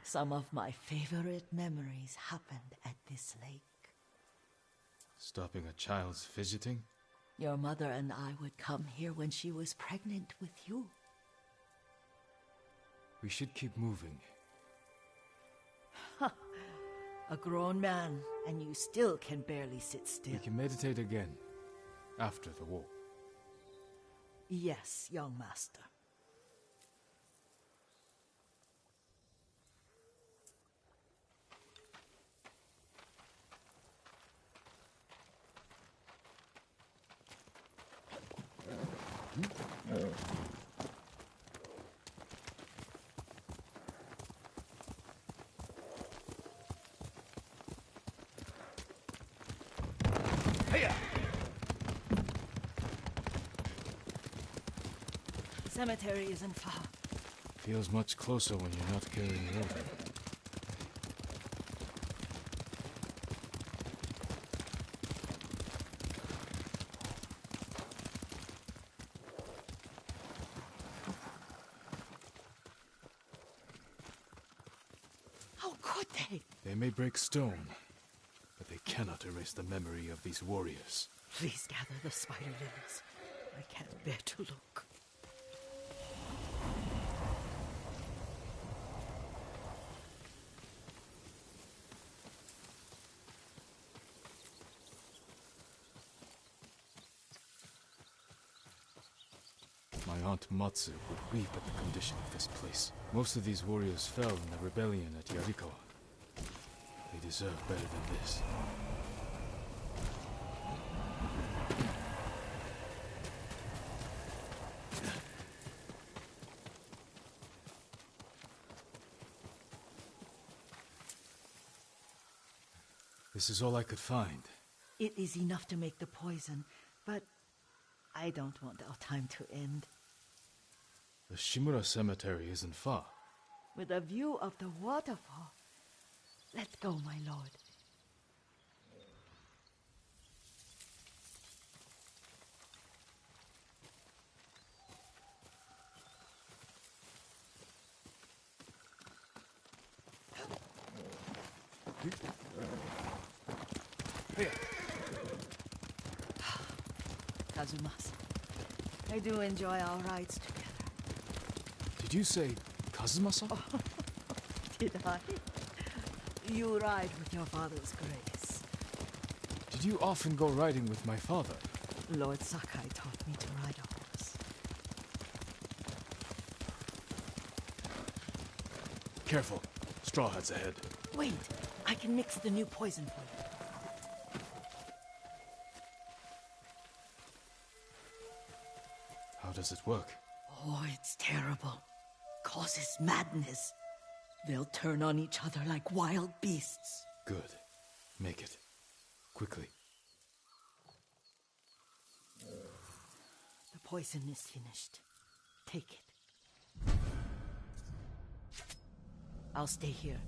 F: Some of my favorite memories happened at this lake.
A: Stopping a child's fidgeting?
F: Your mother and I would come here when she was pregnant with you.
A: We should keep moving.
F: A grown man, and you still can barely sit still.
A: We can meditate again, after the war.
F: Yes, young master. The cemetery isn't far.
A: Feels much closer when you're not carrying water.
F: How could they?
A: They may break stone, but they cannot erase the memory of these warriors.
F: Please gather the spider lilies. I can't bear to look.
A: My aunt Matsu would weep at the condition of this place. Most of these warriors fell in the rebellion at Yarikawa. They deserve better than this. This is all I could find.
F: It is enough to make the poison, but I don't want our time to end.
A: The Shimura Cemetery isn't far.
F: With a view of the waterfall. Let's go, my lord. Kazumasa, I do enjoy our rides together.
A: Did you say Kazumasa?
F: Oh, did I? You ride with your father's grace.
A: Did you often go riding with my father?
F: Lord Sakai taught me to ride a horse.
D: Careful. Straw Hat's ahead.
F: Wait, I can mix the new poison for you.
D: How does it work?
F: Oh, it's terrible. Causes madness. They'll turn on each other like wild beasts.
A: Good. Make it. Quickly.
F: The poison is finished. Take it. I'll stay here.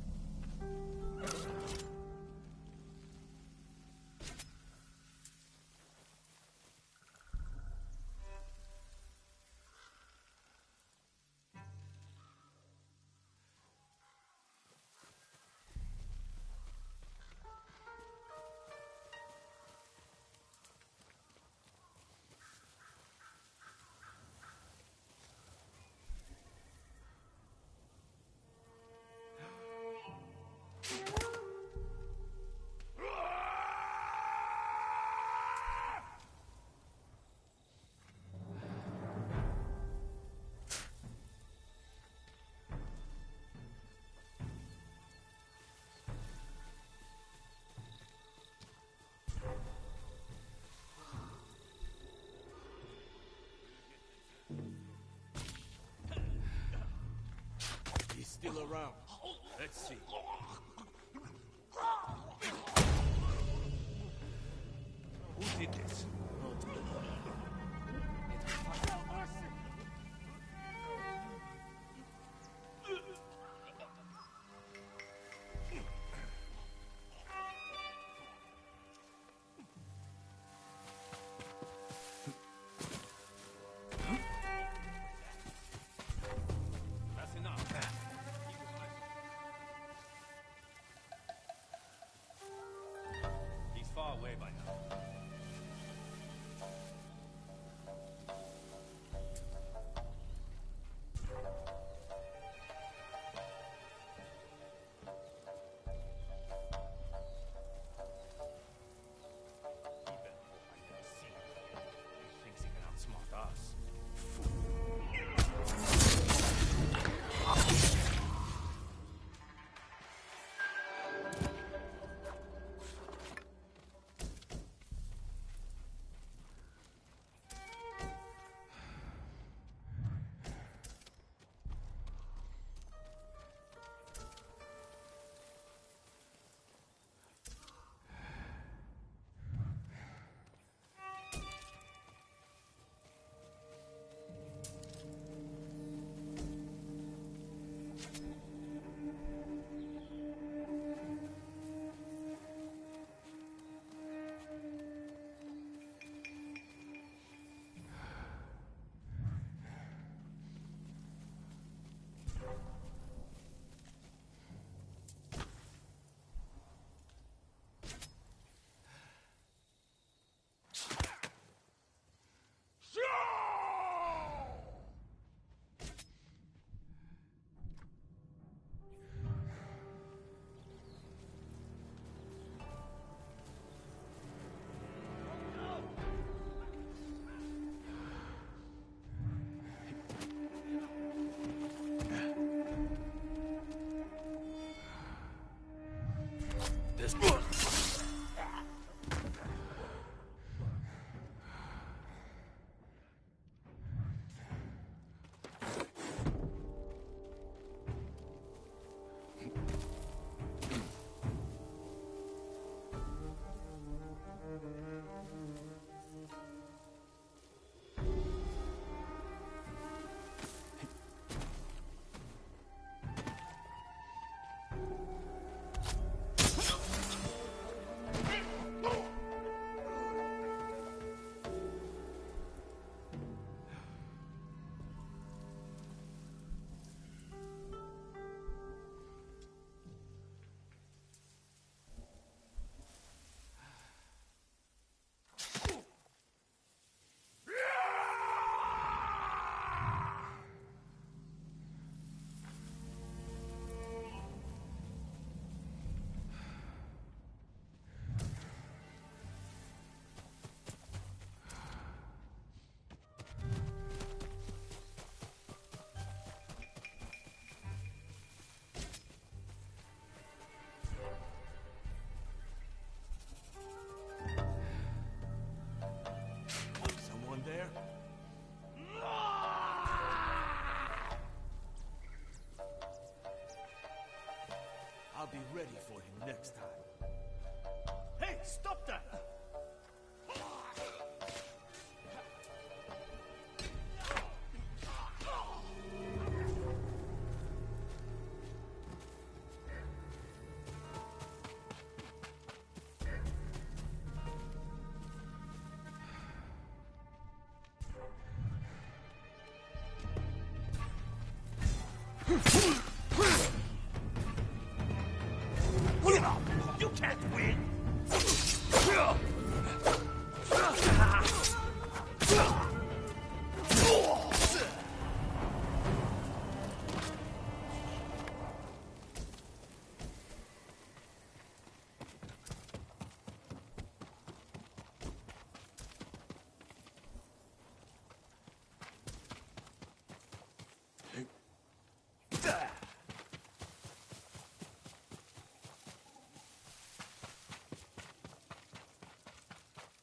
D: He's still around. Let's see. Who did this? That's enough. He's far away by now.
C: I'll be ready for him next time. Hey, stop that! You can't win!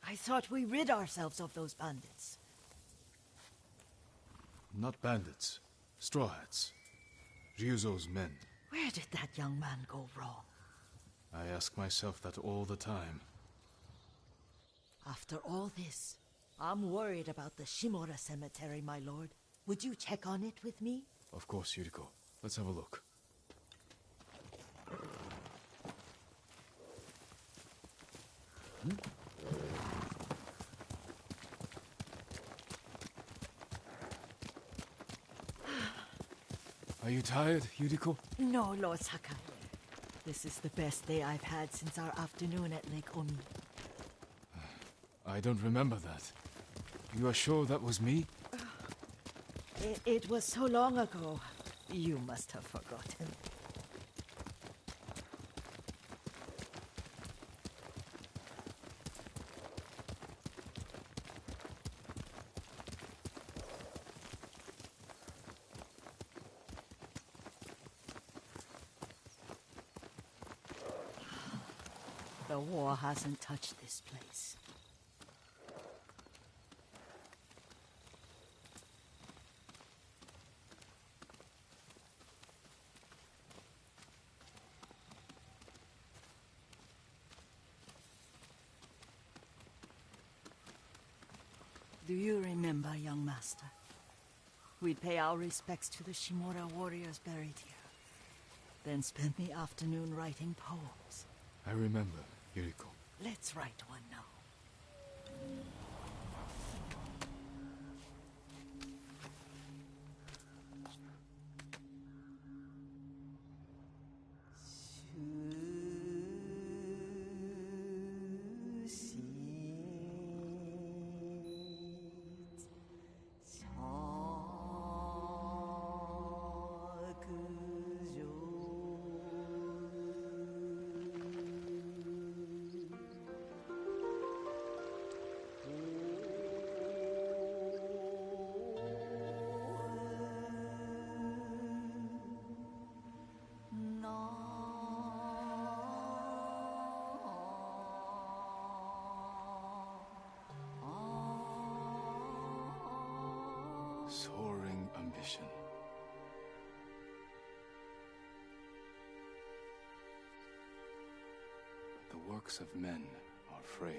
F: I thought we rid ourselves of those bandits.
A: Not bandits. Straw Hats. Ryuzo's men.
F: Where did that young man go wrong?
A: I ask myself that all the time.
F: After all this, I'm worried about the Shimura cemetery, my lord. Would you check on it with me?
A: Of course, Yuriko. Let's have a look. Are you tired, Yuriko?
F: No, Lord Sakai. This is the best day I've had since our afternoon at Lake Omi.
A: I don't remember that. You are sure that was me?
F: It was so long ago. You must have forgotten. The war hasn't touched this place. Do you remember, young master? We'd pay our respects to the Shimura warriors buried here, then spend the afternoon writing poems.
A: I remember, Yuriko.
F: Let's write one now.
A: Soaring ambition. But the works of men are frail.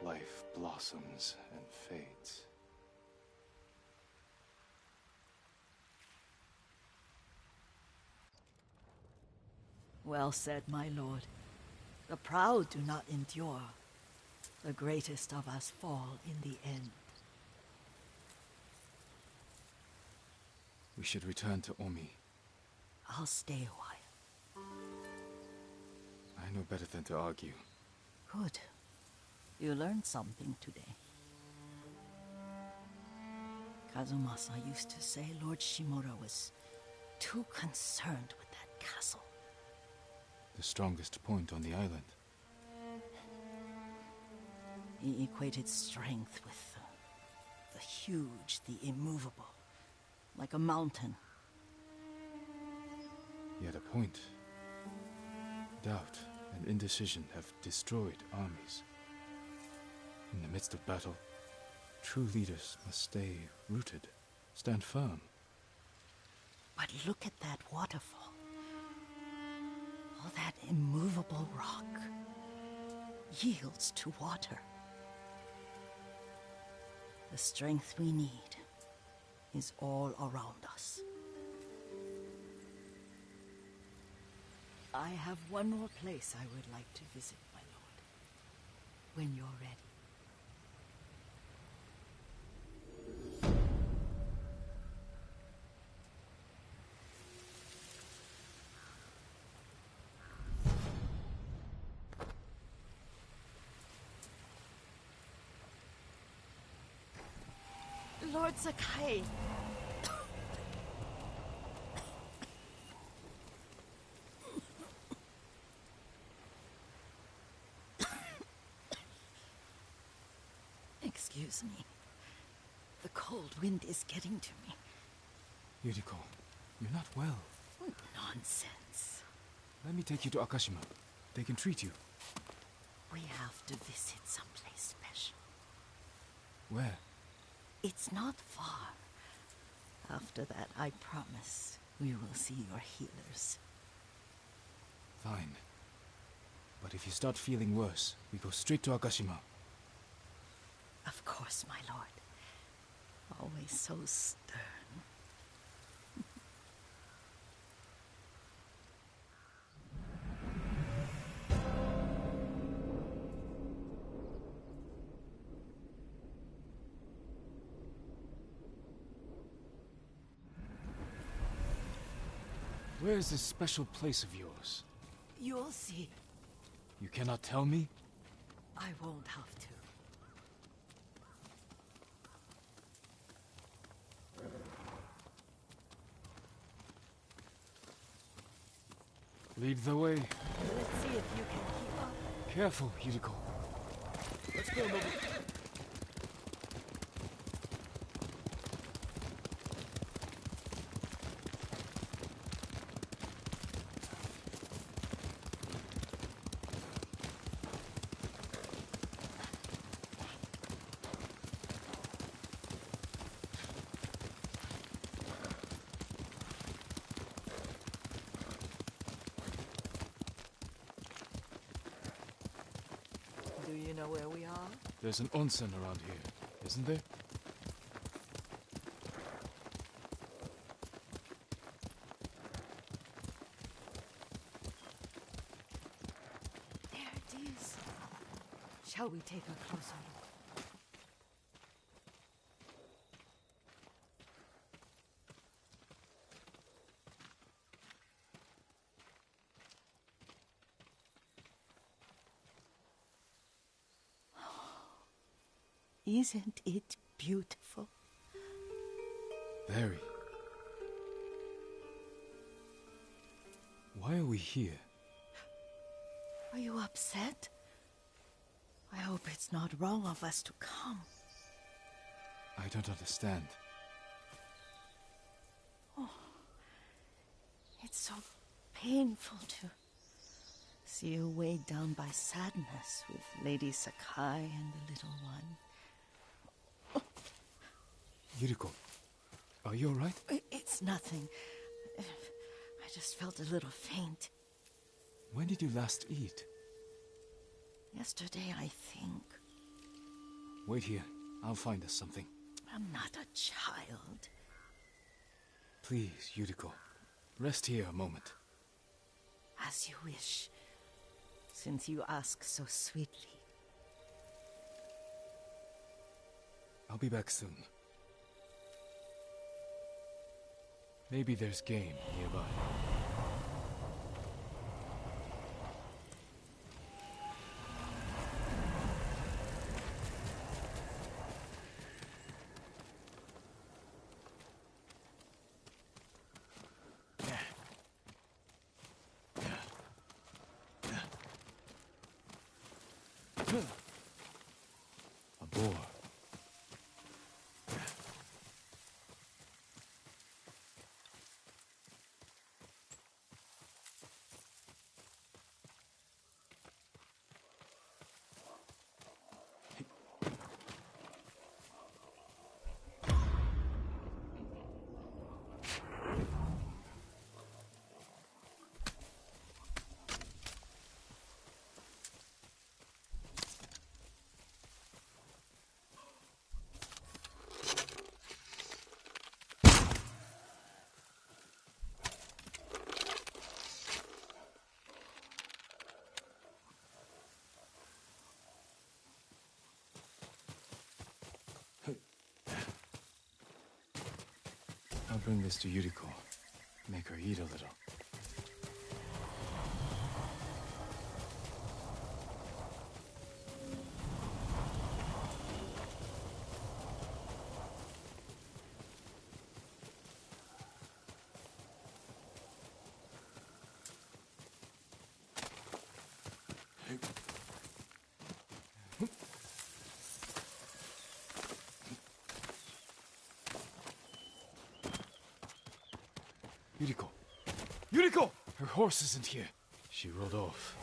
A: Life blossoms and fades.
F: Well said, my lord. The proud do not endure. The greatest of us fall in the end.
A: We should return to Omi.
F: I'll stay a while.
A: I know better than to argue.
F: Good. You learned something today. Kazumasa used to say Lord Shimura was too concerned with that castle.
A: The strongest point on the island.
F: He equated strength with the huge, the immovable, like a mountain.
A: Yet a point. Doubt and indecision have destroyed armies. In the midst of battle, true leaders must stay rooted, Stand firm.
F: But look at that waterfall. All that immovable rock yields to water. The strength we need is all around us. I have one more place I would like to visit, my lord. When you're ready. Lord Sakai. Excuse me. The cold wind is getting to me.
A: Yuriko, you're not well.
F: Nonsense.
A: Let me take you to Akashima. They can treat you.
F: We have to visit someplace special.
A: Where?
F: It's not far. After that, I promise we will see your healers.
A: Fine. But if you start feeling worse, we go straight to Akashima.
F: Of course, my lord. Always so stern.
A: Where is this special place of yours?
F: You'll see.
A: You cannot tell me?
F: I won't have to.
A: Lead the way.
F: Let's see if you can keep up.
A: Careful, Yuriko.
C: Let's go, Nobu.
F: Do you know where we are?
A: There's an onsen around here, isn't there?
F: There it is. Shall we take a closer look? Isn't it beautiful?
A: Very. Why are we here?
F: Are you upset? I hope it's not wrong of us to come.
A: I don't understand.
F: It's so painful to see you weighed down by sadness with Lady Sakai and the little one.
A: Yuriko, are you alright?
F: It's nothing. I just felt a little faint.
A: When did you last eat?
F: Yesterday, I think.
A: Wait here. I'll find us something.
F: I'm not a child.
A: Please, Yuriko. Rest here a moment.
F: As you wish, since you ask so sweetly.
A: I'll be back soon. Maybe there's game nearby. A boar. I'll bring this to Yuriko. Make her eat a little. Yuriko! Yuriko! Her horse isn't here. She rode off.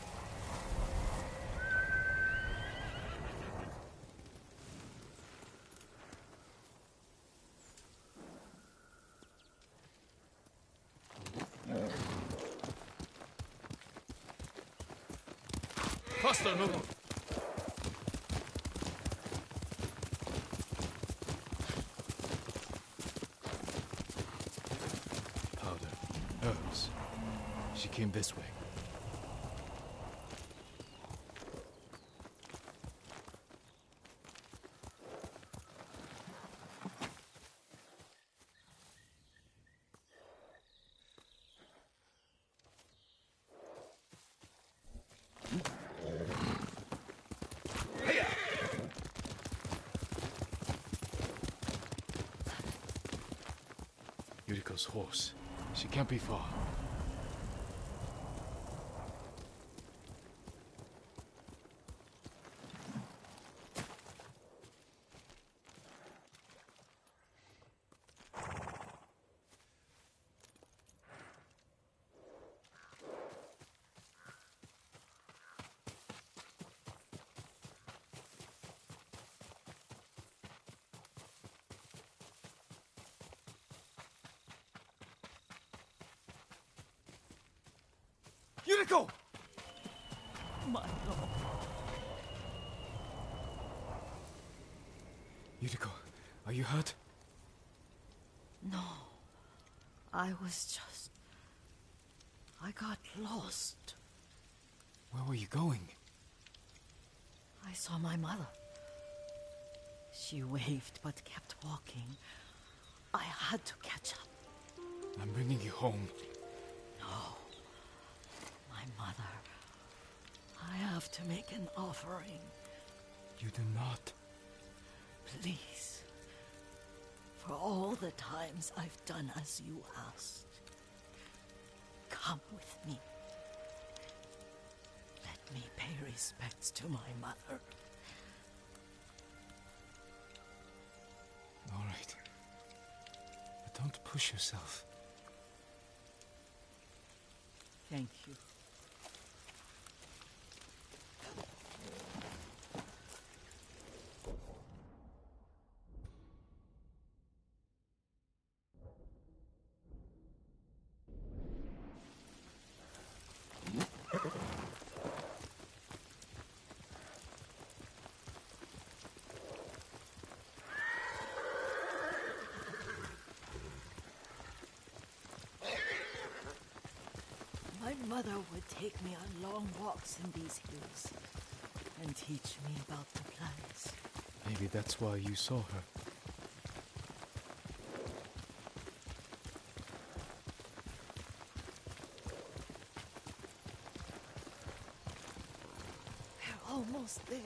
A: Faster, Nono! Herbs. She came this way. Yuriko's horse. She can't be far. Yuriko!
F: My lord.
A: Yuriko, are you hurt?
F: No. I got lost.
A: Where were you going?
F: I saw my mother. She waved but kept walking. I had to catch up.
A: I'm bringing you home.
F: No. My mother. I have to make an offering.
A: You do not.
F: Please. For all the times I've done as you asked. Come with me. Let me pay respects to my mother.
A: All right. But don't push yourself.
F: Thank you. My mother would take me on long walks in these hills and teach me about the plants.
A: Maybe that's why you saw her.
F: We're almost there.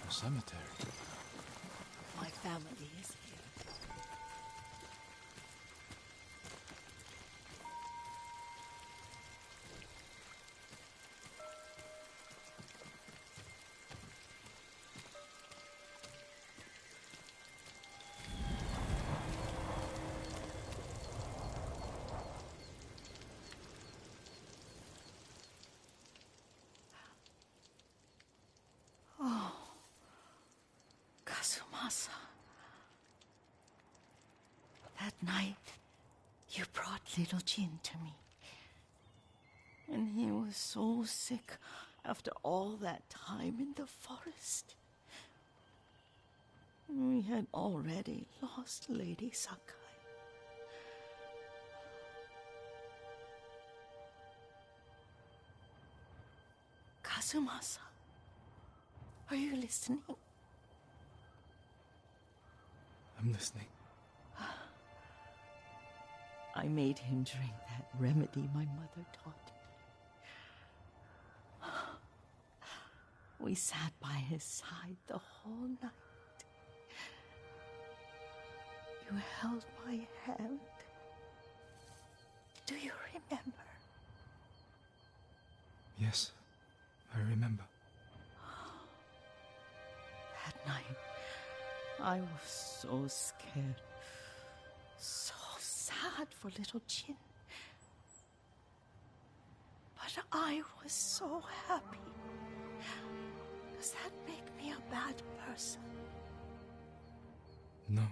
A: Cemetery.
F: My family is here. That night, You brought little Jin to me. And he was so sick after all that time in the forest. We had already lost Lady Sakai. Kazumasa, are you listening?
A: I'm listening.
F: I made him drink that remedy my mother taught me. We sat by his side the whole night. You held my hand. Do you remember?
A: Yes, I remember.
F: That night, I was so scared. So sad for little Jin. But I was so happy. Does that make me a bad person?
A: No.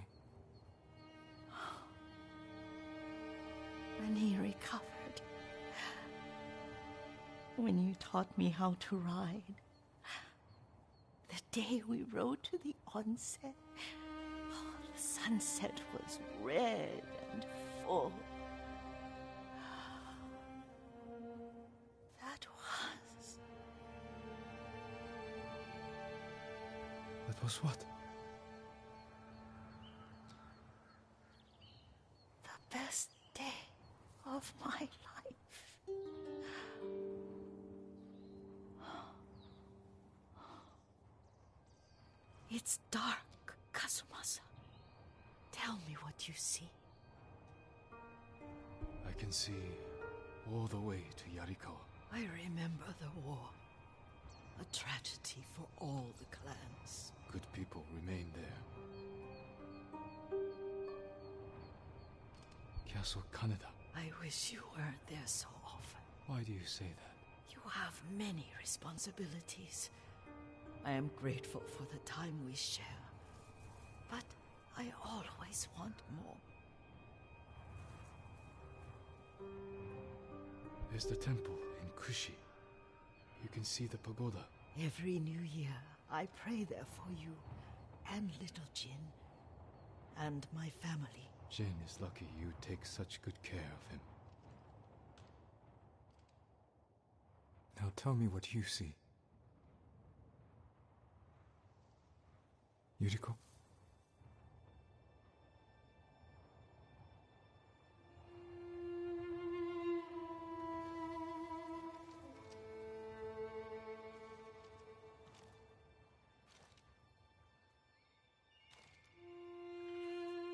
F: When he recovered, when you taught me how to ride, the day we rode to the onsen, the sunset was red and full.
A: That was what?
F: The best day of my life. It's dark, Kazumasa. Tell me what you see.
A: I can see all the way to Yarikawa.
F: I remember the war. A tragedy for all the clans.
A: Good people remain there. Castle Kaneda.
F: I wish you weren't there so often.
A: Why do you say that?
F: You have many responsibilities. I am grateful for the time we share. But I always want more.
A: There's the temple in Kushi. You can see the pagoda.
F: Every new year, I pray there for you and little Jin and my family.
A: Jin is lucky you take such good care of him. Now tell me what you see. Yuriko?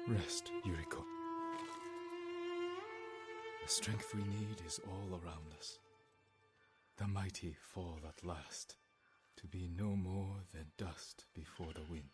A: Rest, Yuriko. The strength we need is all around us. The mighty fall at last, to be no more than dust before the wind.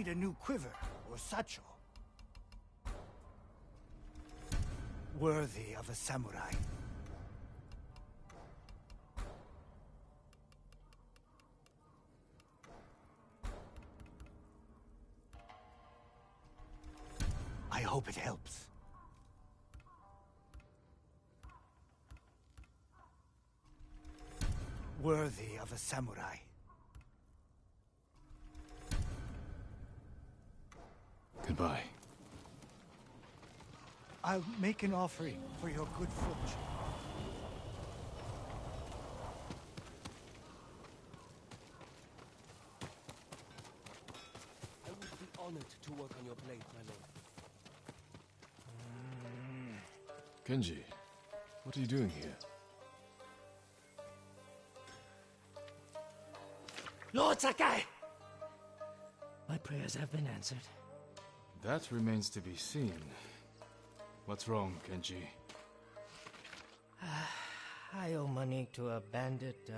K: need a new quiver or satchel. Worthy of a samurai. I hope it helps. Worthy of a samurai.
A: Goodbye.
K: I'll make an offering for your good fortune.
D: I would be honored to work on your blade, my lord.
A: Kenji, what are you doing here?
I: Lord Sakai! My prayers have been answered.
A: That remains to be seen. What's wrong, Kenji?
I: I owe money to a bandit,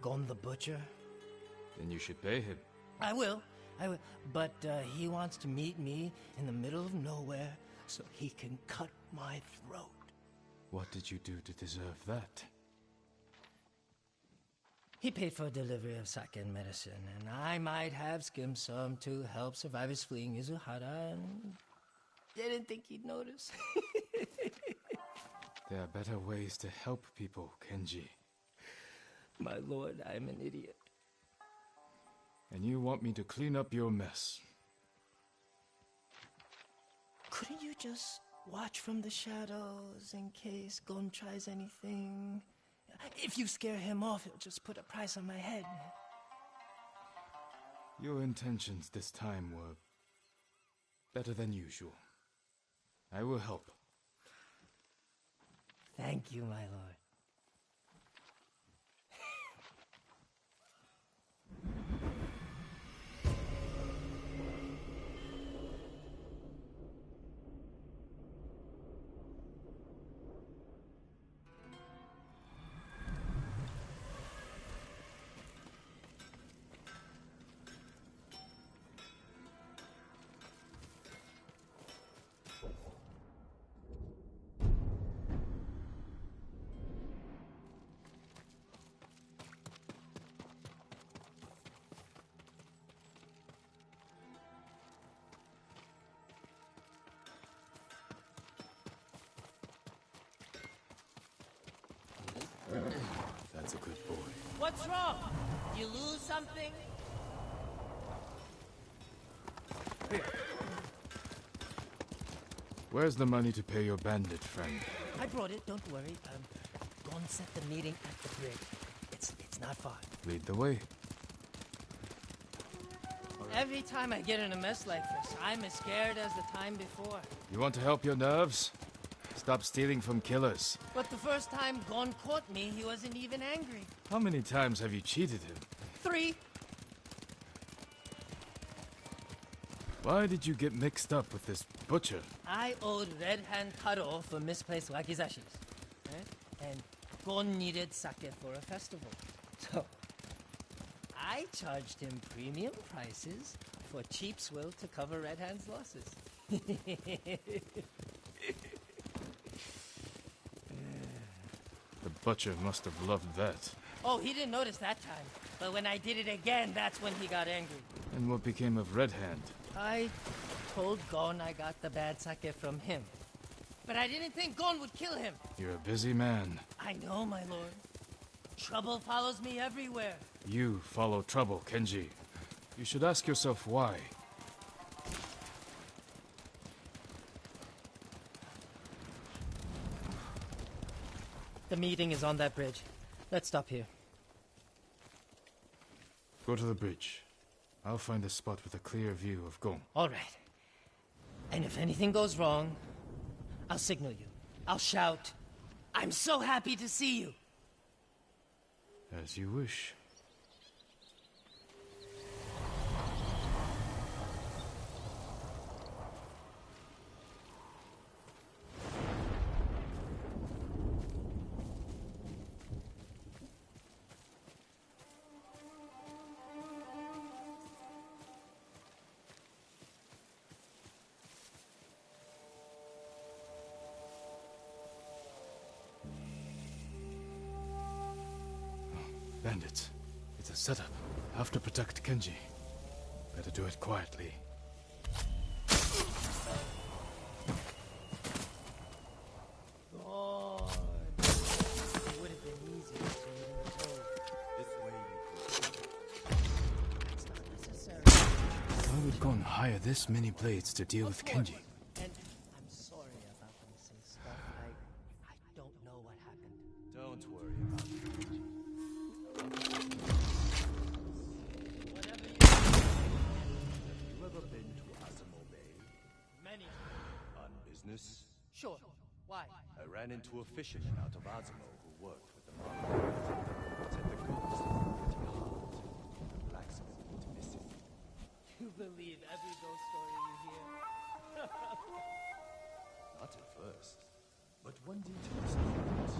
I: Gon the Butcher.
A: Then you should pay him.
I: I will. But he wants to meet me in the middle of nowhere so he can cut my throat.
A: What did you do to deserve that?
I: He paid for delivery of sake and medicine, and I might have skimmed some to help survivors fleeing Izuhara, and didn't think he'd notice.
A: There are better ways to help people, Kenji.
I: My lord, I'm an idiot.
A: And you want me to clean up your mess?
I: Couldn't you just watch from the shadows in case Gon tries anything? If you scare him off, he'll just put a price on my head.
A: Your intentions this time were better than usual. I will help.
I: Thank you, my lord.
A: That's a good boy.
F: What's wrong? You lose something?
A: Where's the money to pay your bandit friend?
I: I brought it, don't worry. Gon set the meeting at the bridge. It's not far.
A: Lead the way.
I: Every time I get in a mess like this, I'm as scared as the time before.
A: You want to help your nerves? Stop stealing from killers.
I: But the first time Gon caught me, he wasn't even angry.
A: How many times have you cheated him?
I: 3.
A: Why did you get mixed up with this butcher?
I: I owed Red Hand Taro for misplaced wakizashis. And Gon needed sake for a festival. So, I charged him premium prices for cheap swill to cover Red Hand's losses.
A: The butcher must have loved that.
I: Oh, he didn't notice that time. But when I did it again, that's when he got angry.
A: And what became of Red Hand?
I: I told Gon I got the bad sake from him. But I didn't think Gon would kill him.
A: You're a busy man.
I: I know, my lord. Trouble follows me everywhere.
A: You follow trouble, Kenji. You should ask yourself why.
I: The meeting is on that bridge. Let's stop here.
A: Go to the bridge. I'll find a spot with a clear view of Gon.
I: All right. And if anything goes wrong, I'll signal you. I'll shout, "I'm so happy to see you!"
A: As you wish. bandits. It's a setup. Have to protect Kenji. Better do it quietly.
I: God. It would have been easier to have told.
D: This way you
I: It's not necessary.
A: Why would Gon hire this many blades to deal with Kenji?
I: And I'm sorry about the missing stuff. I don't know what happened.
D: Don't worry about it.
I: Whatever you
C: Have you ever been to Azamo Bay?
I: Many.
C: On business?
I: Sure. Why?
C: I ran into a fisherman out of Azamo who worked with the Mongols. Said the ghost is pretty hard. The blacksmith went missing.
I: You believe every ghost story you hear?
C: Not at first. But one detail stood out.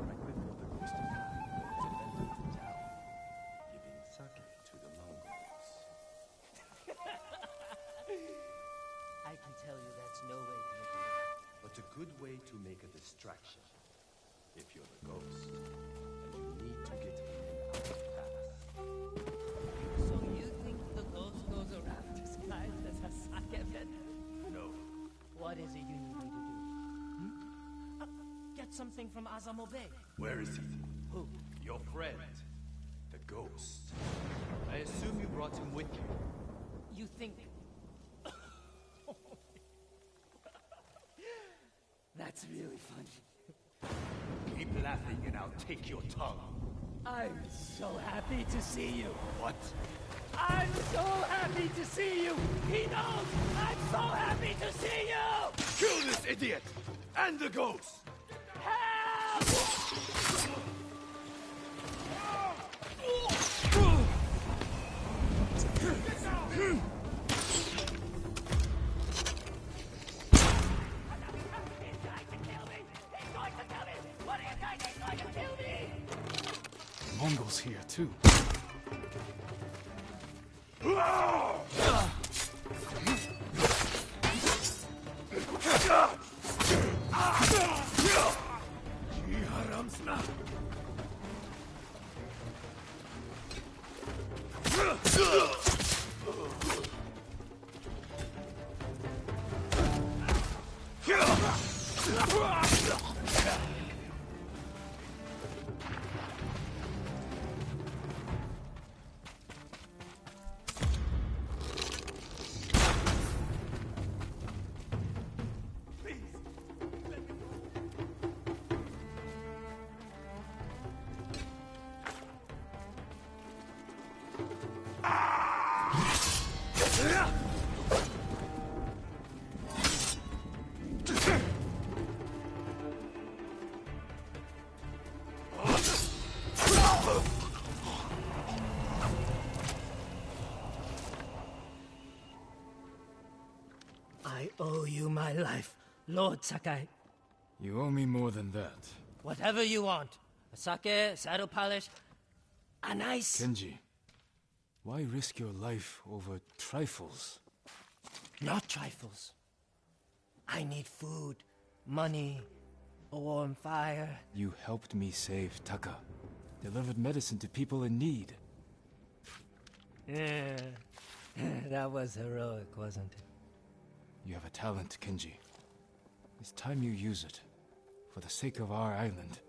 C: Right before the ghost died, there was a vendor in town giving sake to the Mongols.
I: I can tell you that's no way to make a living.
C: But a good way to make a distraction. If you're the ghost, and you need to get in and out fast.
I: So you think the ghost goes around disguised as a sake vendor?
C: No.
I: What is it you need me to do? Get something from Azamo Bay.
C: Where is he?
I: Who?
C: Your friend. The ghost. I assume you brought him with you.
I: You think... That's really funny.
C: Keep laughing and I'll take your tongue.
I: I'm so happy to see you.
C: What?
I: I'm so happy to see you. He knows. I'm so happy to see you.
C: Kill this idiot! And the ghost!
I: Help!
A: Mongols here, too.
I: I owe you my life, Lord Sakai.
A: You owe me more than that.
I: Whatever you want. A sake, saddle polish, a nice...
A: Kenji, why risk your life over trifles?
I: Not trifles. I need food, money, a warm fire.
A: You helped me save Taka. Delivered medicine to people in need.
I: Yeah, that was heroic, wasn't it?
A: You have a talent, Kenji. It's time you use it. For the sake of our island.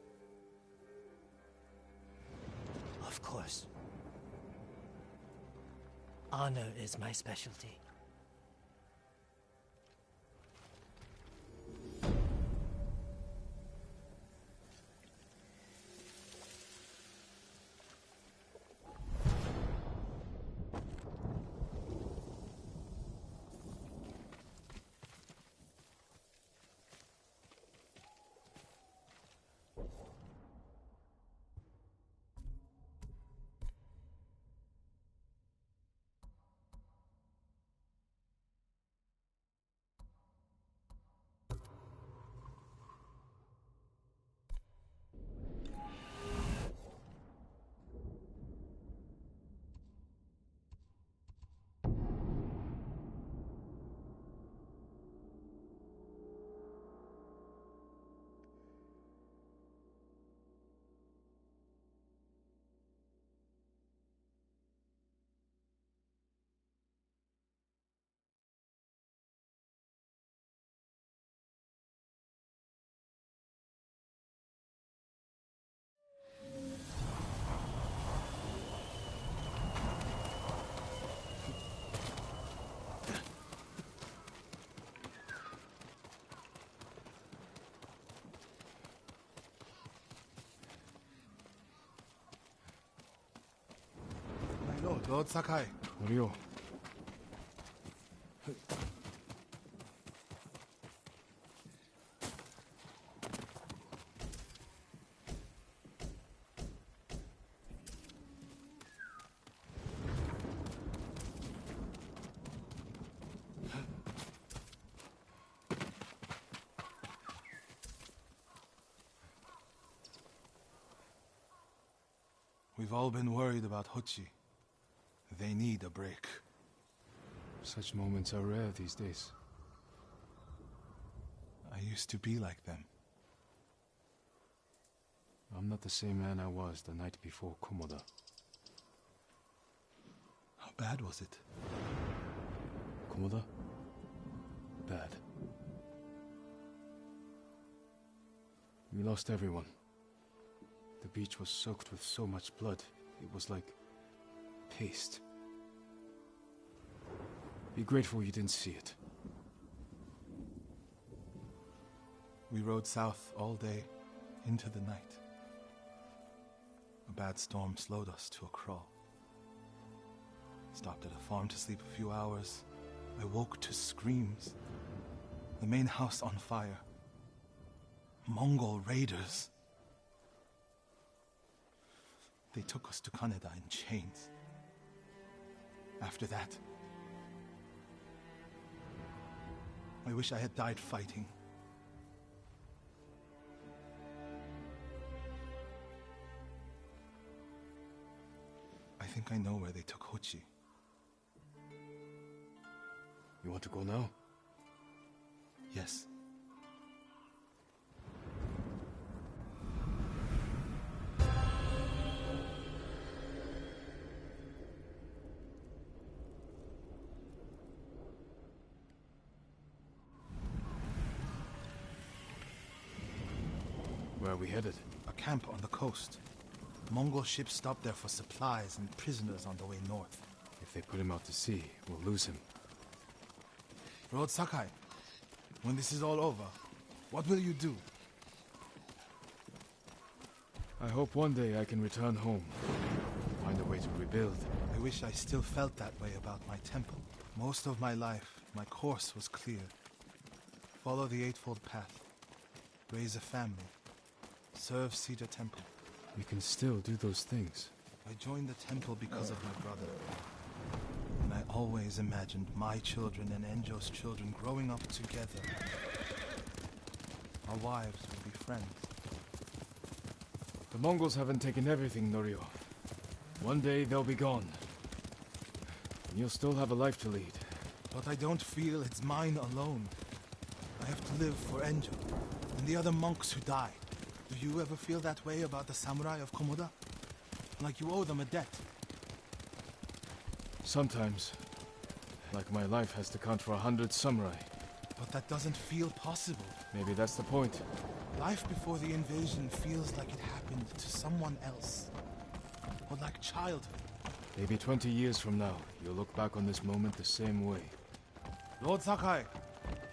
I: Of course. Honor is my specialty.
H: Lord Sakai.
A: Ryo.
H: We've all been worried about Hochi. They need a break.
A: Such moments are rare these days.
H: I used to be like them.
A: I'm not the same man I was the night before Komoda.
H: How bad was it?
A: Komoda? Bad. We lost everyone. The beach was soaked with so much blood, it was like paste. Be grateful you didn't see it.
H: We rode south all day, into the night. A bad storm slowed us to a crawl. Stopped at a farm to sleep a few hours. I woke to screams. The main house on fire. Mongol raiders. They took us to Kaneda in chains. After that, I wish I had died fighting. I think I know where they took Hochi.
A: You want to go now?
H: Yes.
A: Where are we headed?
H: A camp on the coast. Mongol ships stopped there for supplies and prisoners on the way north.
A: If they put him out to sea, we'll lose him.
H: Lord Sakai, when this is all over, what will you do?
A: I hope one day I can return home. Find a way to rebuild.
H: I wish I still felt that way about my temple. Most of my life, my course was clear. Follow the Eightfold Path. Raise a family. Serve Cedar Temple.
A: You can still do those things.
H: I joined the temple because of my brother. And I always imagined my children and Enjo's children growing up together. Our wives would be friends.
A: The Mongols haven't taken everything, Norio. One day they'll be gone. And you'll still have a life to lead.
H: But I don't feel it's mine alone. I have to live for Enjo and the other monks who died. Do you ever feel that way about the samurai of Komoda? Like you owe them a debt?
A: Sometimes. Like my life has to count for 100 samurai.
H: But that doesn't feel possible.
A: Maybe that's the point.
H: Life before the invasion feels like it happened to someone else. Or like childhood.
A: Maybe 20 years from now, you'll look back on this moment the same way.
H: Lord Sakai,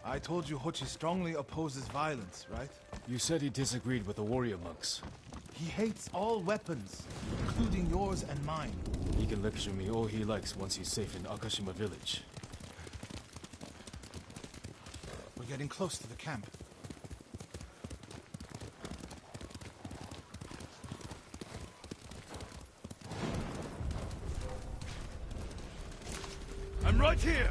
H: I told you Hochi strongly opposes violence, right?
A: You said he disagreed with the warrior monks.
H: He hates all weapons, including yours and mine.
A: He can lecture me all he likes once he's safe in Akashima village.
H: We're getting close to the camp.
J: I'm right here!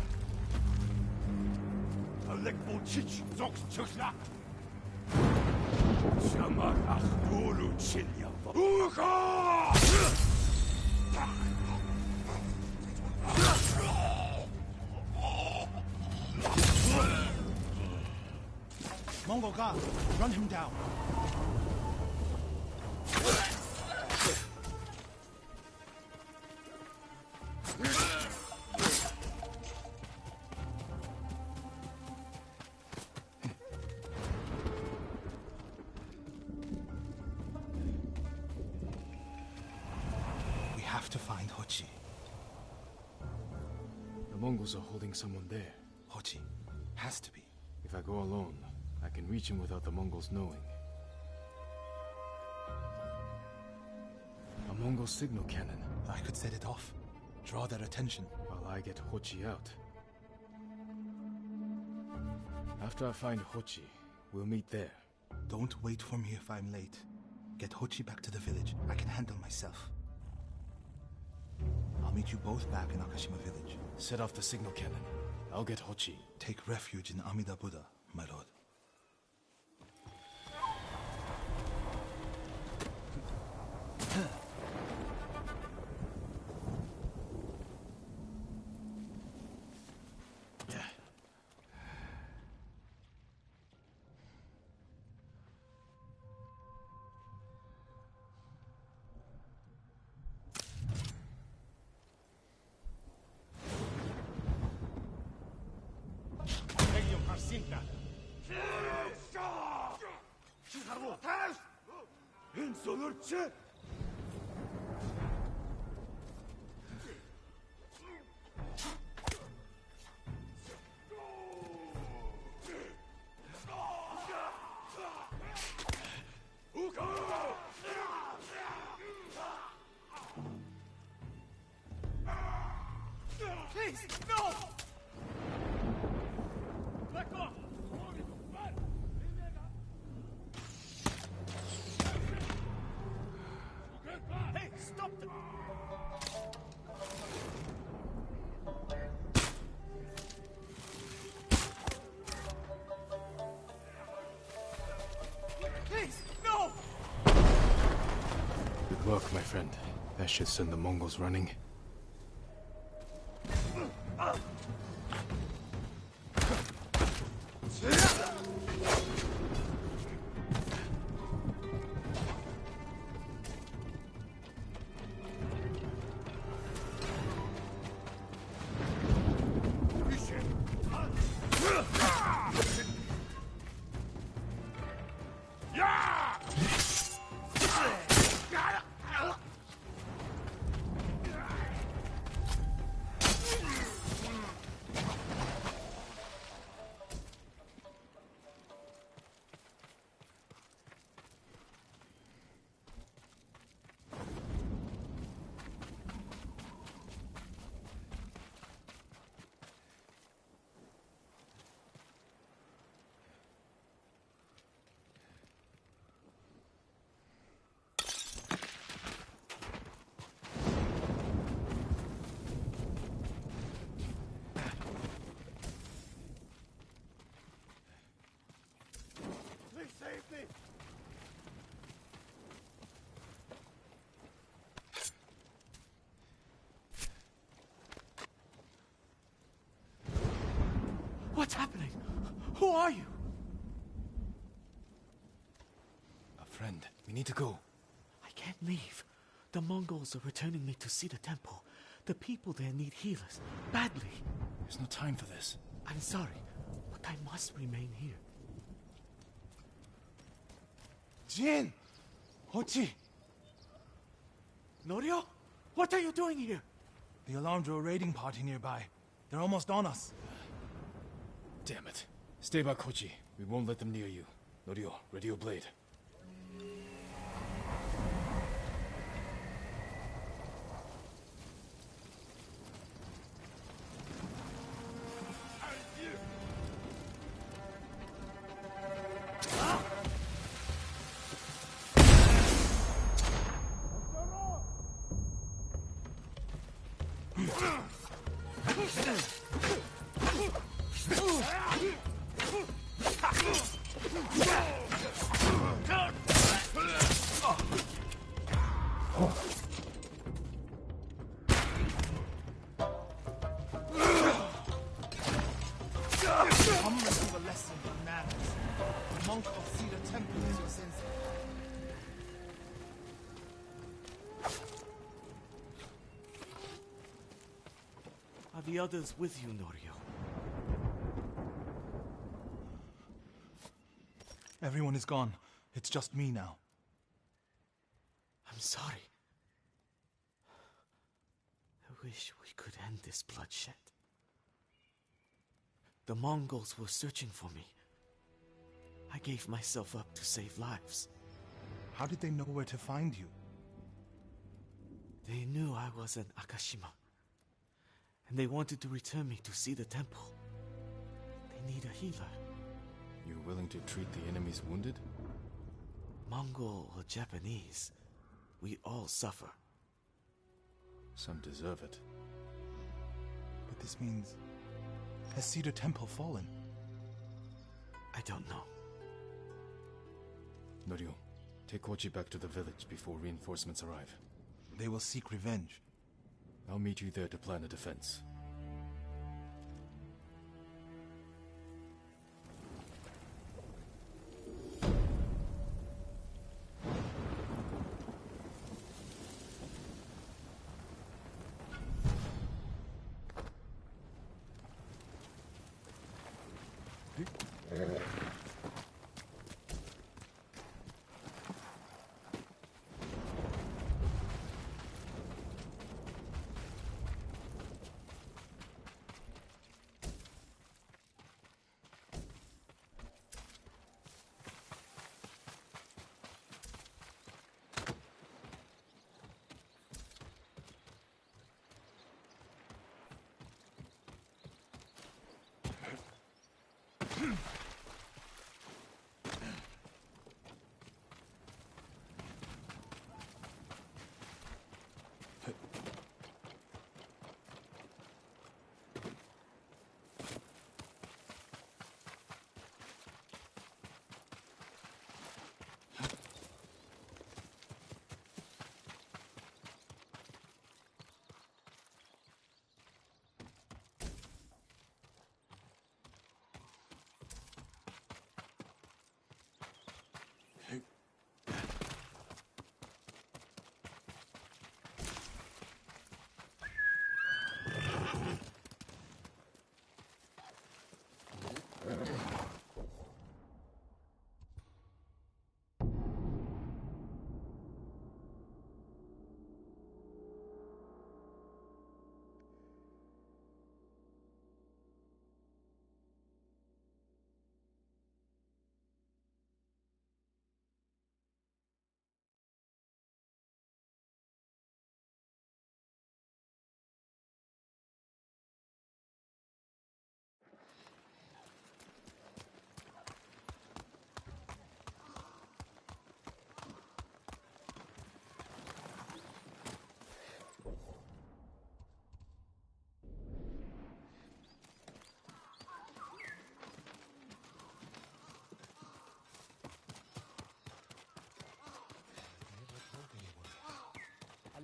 J: Chich zoks chukla. Shamarach dulu chinya. Uka!
H: Mongol guard, run him down. We have to find Hochi.
A: The Mongols are holding someone there.
H: Hochi. Has to be.
A: If I go alone, I can reach him without the Mongols knowing. A Mongol signal cannon.
H: I could set it off. Draw their attention.
A: While I get Hochi out. After I find Hochi, we'll meet there.
H: Don't wait for me if I'm late. Get Hochi back to the village. I can handle myself. I'll meet you both back in Akashima village.
A: Set off the signal cannon. I'll get Hochi.
H: Take refuge in Amida Buddha, my lord.
K: Please, no! Let go! Hey, stop them! Please, no!
A: Good work, my friend. That should send the Mongols running.
K: What's happening? Who are you?
A: A friend. We need to go.
K: I can't leave. The Mongols are returning me to see the temple. The people there need healers. Badly.
A: There's no time for this.
K: I'm sorry, but I must remain here.
H: Jin! Hochi!
K: Norio? What are you doing here?
H: The alarm drew a raiding party nearby. They're almost on us.
A: Damn it. Stay back, Hochi. We won't let them near you. Norio, ready your blade.
H: Come receive a lesson in manners. The monk of Cedar Temple is your sensei.
K: Are the others with you, Norio?
H: Everyone is gone. It's just me now.
K: I'm sorry. I wish we could end this bloodshed. The Mongols were searching for me. I gave myself up to save lives.
H: How did they know where to find you?
K: They knew I was in Akashima. and they wanted to return me to see the temple. They need a healer.
A: You willing to treat the enemy's wounded?
K: Mongol or Japanese, we all suffer.
A: Some deserve it.
H: But this means... has Cedar Temple fallen?
K: I don't know.
A: Norio, take Kochi back to the village before reinforcements arrive.
H: They will seek revenge.
A: I'll meet you there to plan a defense.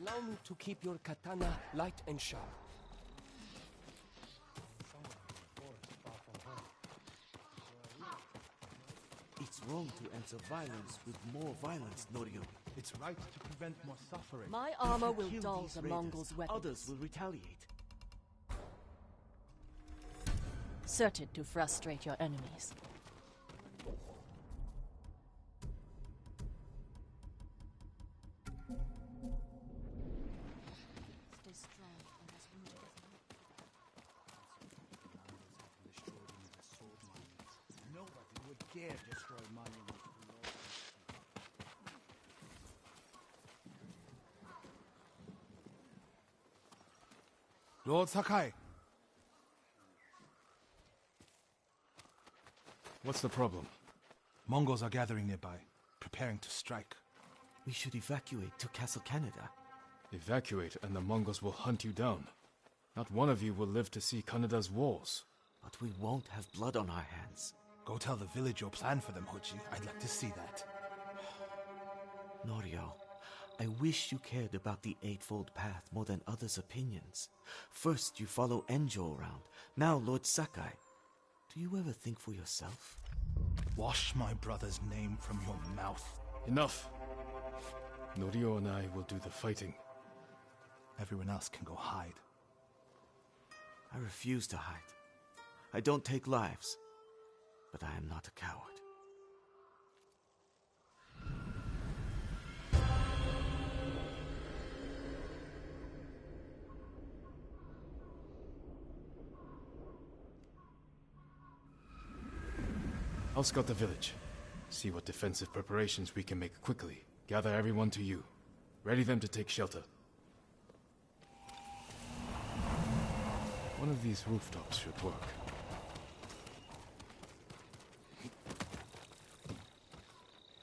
L: Allow me to keep your katana light and sharp.
K: It's wrong to answer violence with more violence, Norio.
H: It's right to prevent more suffering.
G: My armor
K: If you
G: will
K: kill
G: dull
K: these
G: the
K: raiders,
G: Mongols' weapons.
K: Others will retaliate.
G: Certain to frustrate your enemies. Stay strong and as wounded as
C: Nobody would dare destroy monuments.
H: Lord Sakai!
A: What's the problem?
H: Mongols are gathering nearby, preparing to strike.
K: We should evacuate to Castle Canada.
A: Evacuate and the Mongols will hunt you down. Not one of you will live to see Kanada's walls.
K: But we won't have blood on our hands.
H: Go tell the village your plan for them, Hochi. I'd like to see that.
K: Norio, I wish you cared about the Eightfold Path more than others' opinions. First you follow Enjo around, now Lord Sakai. Do you ever think for yourself?
H: Wash my brother's name from your mouth.
A: Enough! Norio and I will do the fighting.
H: Everyone else can go hide.
K: I refuse to hide. I don't take lives, but I am not a coward.
A: I'll scout the village. See what defensive preparations we can make quickly. Gather everyone to you. Ready them to take shelter. One of these rooftops should work.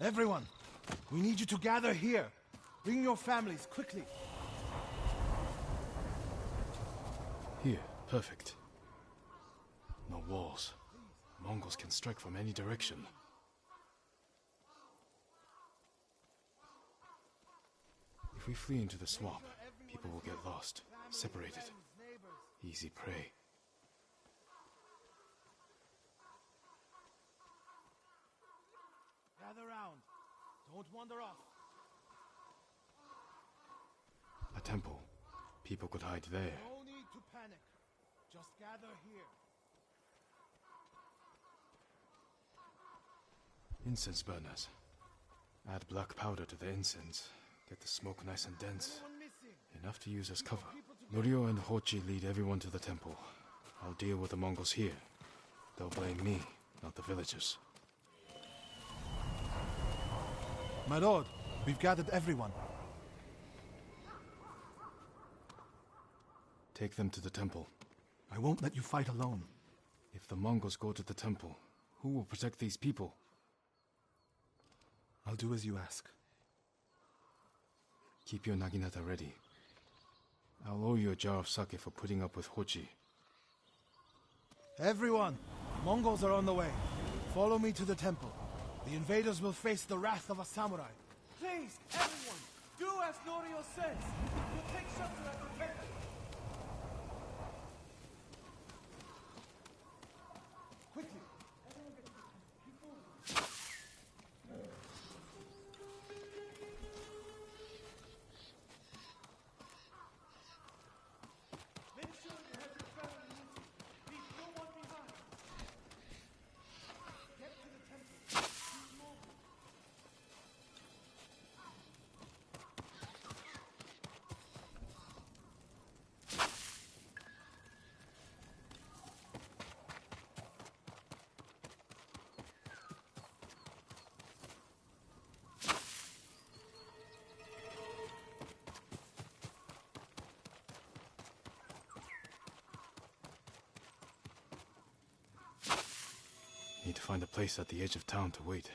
H: Everyone, we need you to gather here. Bring your families, quickly.
A: Here, perfect. No walls. Mongols can strike from any direction. If we flee into the swamp, people will get lost, separated. Easy prey.
H: Gather round. Don't wander off.
A: A temple. People could hide there.
H: No need to panic. Just gather here.
A: Incense burners. Add black powder to the incense. Get the smoke nice and dense. Enough to use as cover. Norio and Hochi lead everyone to the temple. I'll deal with the Mongols here. They'll blame me, not the villagers.
H: My lord, we've gathered everyone.
A: Take them to the temple.
H: I won't let you fight alone.
A: If the Mongols go to the temple, who will protect these people?
H: I'll do as you ask.
A: Keep your naginata ready. I'll owe you a jar of sake for putting up with Hochi.
H: Everyone, Mongols are on the way. Follow me to the temple. The invaders will face the wrath of a samurai.
M: Please, everyone, do as Norio says. We'll take shelter at the temple. Quickly.
A: Need to find a place at the edge of town to wait.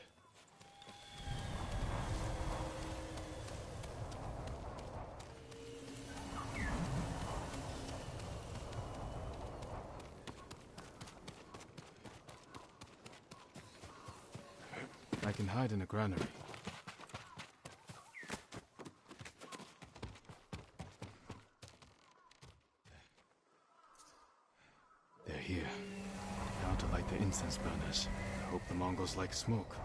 A: I can hide in a granary. They're here. Now to light the incense burners. I hope the Mongols like smoke.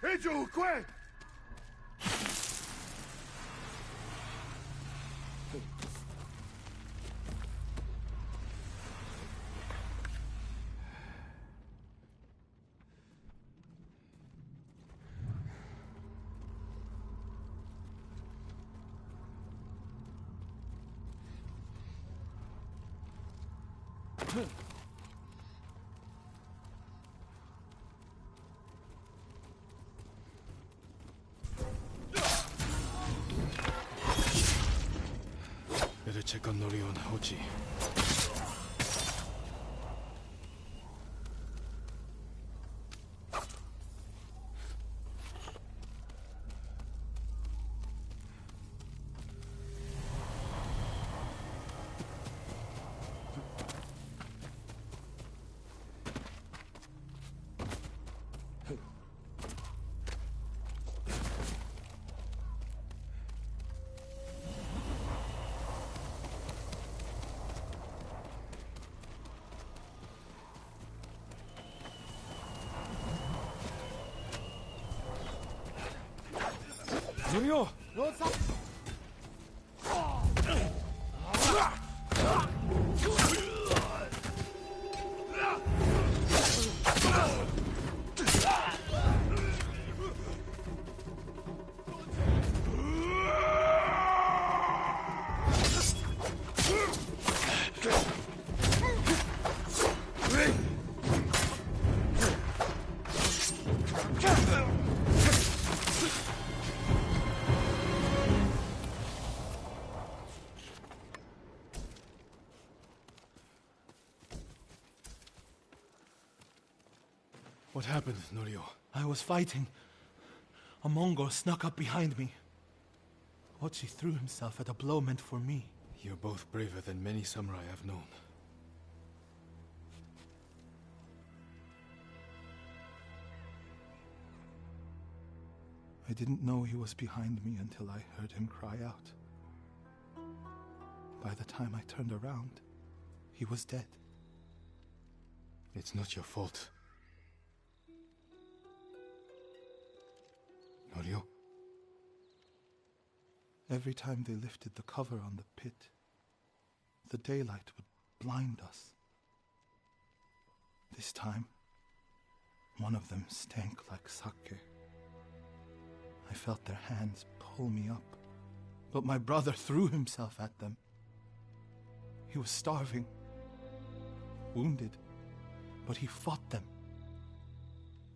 J: Eiju, quick!
A: Better check on Norio and Hochi. Norio! What happened, Norio?
H: I was fighting. A Mongol snuck up behind me. Hochi threw himself at a blow meant for me.
A: You're both braver than many samurai I've known.
H: I didn't know he was behind me until I heard him cry out. By the time I turned around, he was dead.
A: It's not your fault. Norio?
H: Every time they lifted the cover on the pit, the daylight would blind us. This time, one of them stank like sake. I felt their hands pull me up, but my brother threw himself at them. He was starving, wounded, but he fought them.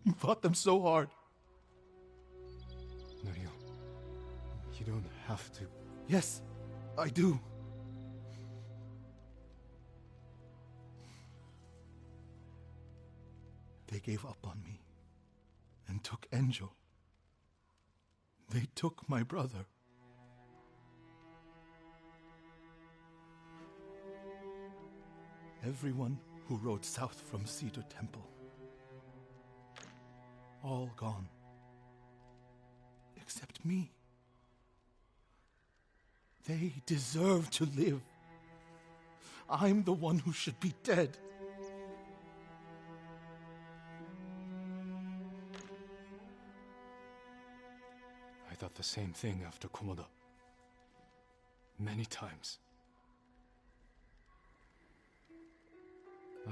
H: He fought them so hard.
A: Norio, you don't have to.
H: Yes, I do. They gave up on me and took Enjo. They took my brother. Everyone who rode south from Cedar Temple. All gone. Except me. They deserve to live. I'm the one who should be dead.
A: I thought the same thing after Komoda. Many times.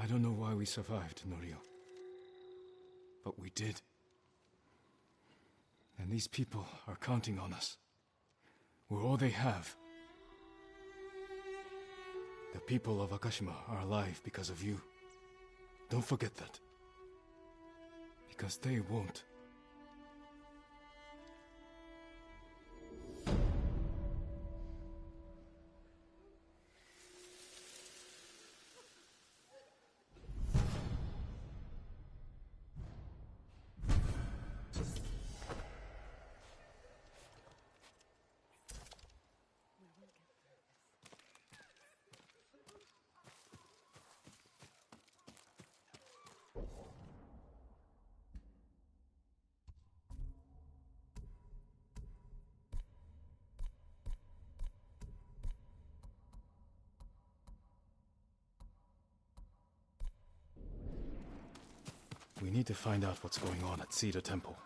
A: I don't know why we survived, Norio. But we did. And these people are counting on us. We're all they have. The people of Akashima are alive because of you. Don't forget that. Because they won't. We need to find out what's going on at Cedar Temple.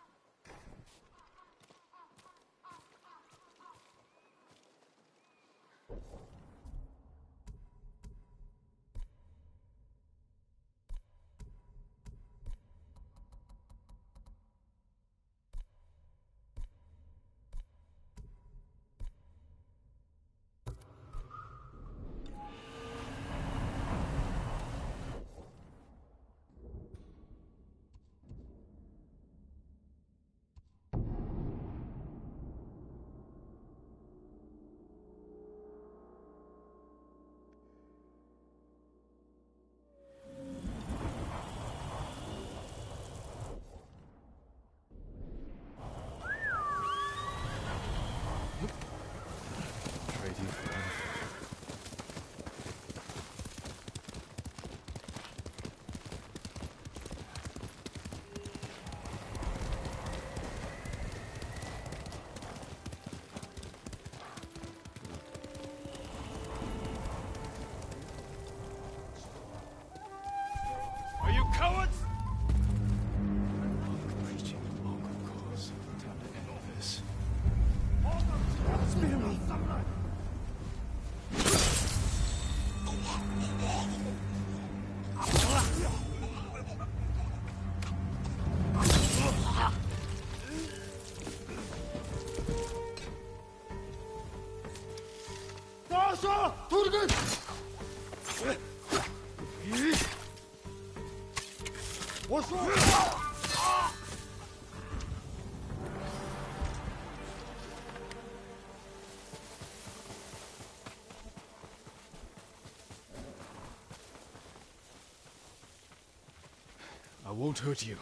A: won't hurt you.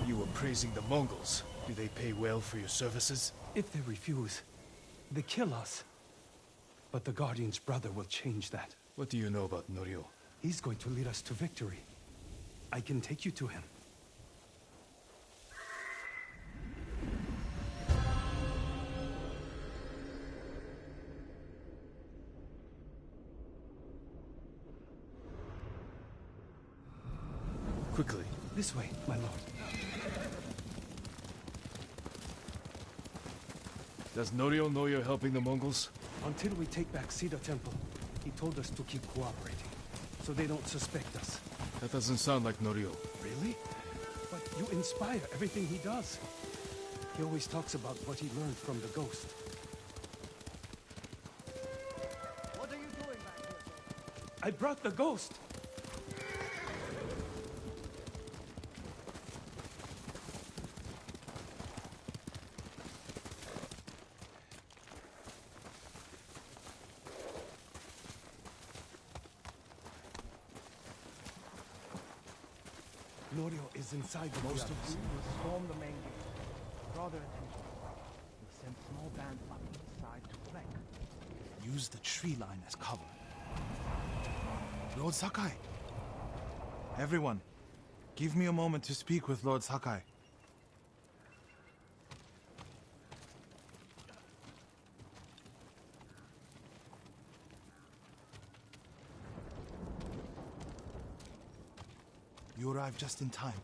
A: You were praising the Mongols. Do they pay well for your services?
M: If they refuse, they kill us. But the Guardian's brother will change that.
A: What do you know about Norio?
M: He's going to lead us to victory. I can take you to him.
A: Quickly.
M: This way, my lord.
A: Does Norio know you're helping the Mongols?
M: Until we take back Cedar Temple, he told us to keep cooperating, so they don't suspect us.
A: That doesn't sound like Norio.
M: Really? But you inspire everything he does. He always talks about what he learned from the ghost.
N: What are you doing back here?
M: I brought the ghost! Norio is inside the
N: Most of
M: others.
N: you will storm the main gate. Draw their attention. We'll send small bands up each side to flank.
H: Use the tree line as cover. Lord Sakai! Everyone, give me a moment to speak with Lord Sakai. You arrived just in time.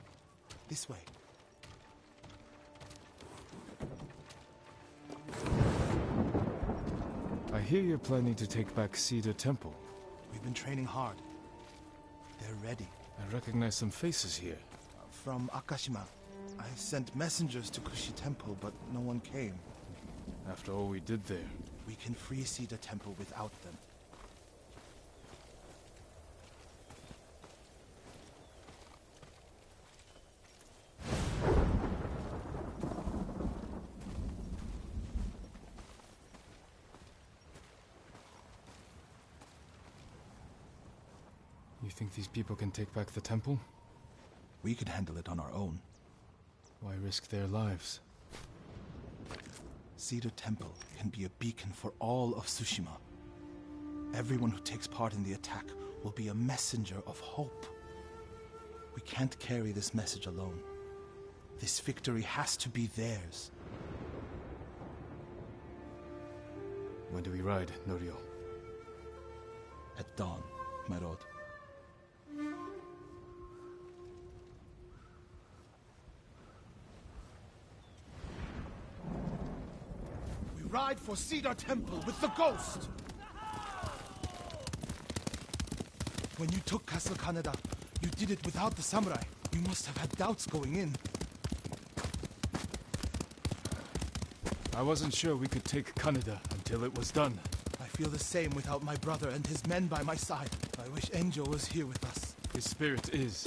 H: This way.
A: I hear you're planning to take back Cedar Temple.
H: We've been training hard. They're ready.
A: I recognize some faces here.
H: From Akashima. I sent messengers to Kushi Temple, but no one came.
A: After all we did there.
H: We can free Cedar Temple without them.
A: You think these people can take back the temple?
H: We could handle it on our own.
A: Why risk their lives?
H: Cedar Temple can be a beacon for all of Tsushima. Everyone who takes part in the attack will be a messenger of hope. We can't carry this message alone. This victory has to be theirs.
A: When do we ride, Norio?
H: At dawn, my lord. We ride for Cedar Temple with the ghost! When you took Castle Kaneda, you did it without the samurai. You must have had doubts going in.
A: I wasn't sure we could take Kaneda until it was done.
H: I feel the same without my brother and his men by my side. I wish Enjo was here with us.
A: His spirit is.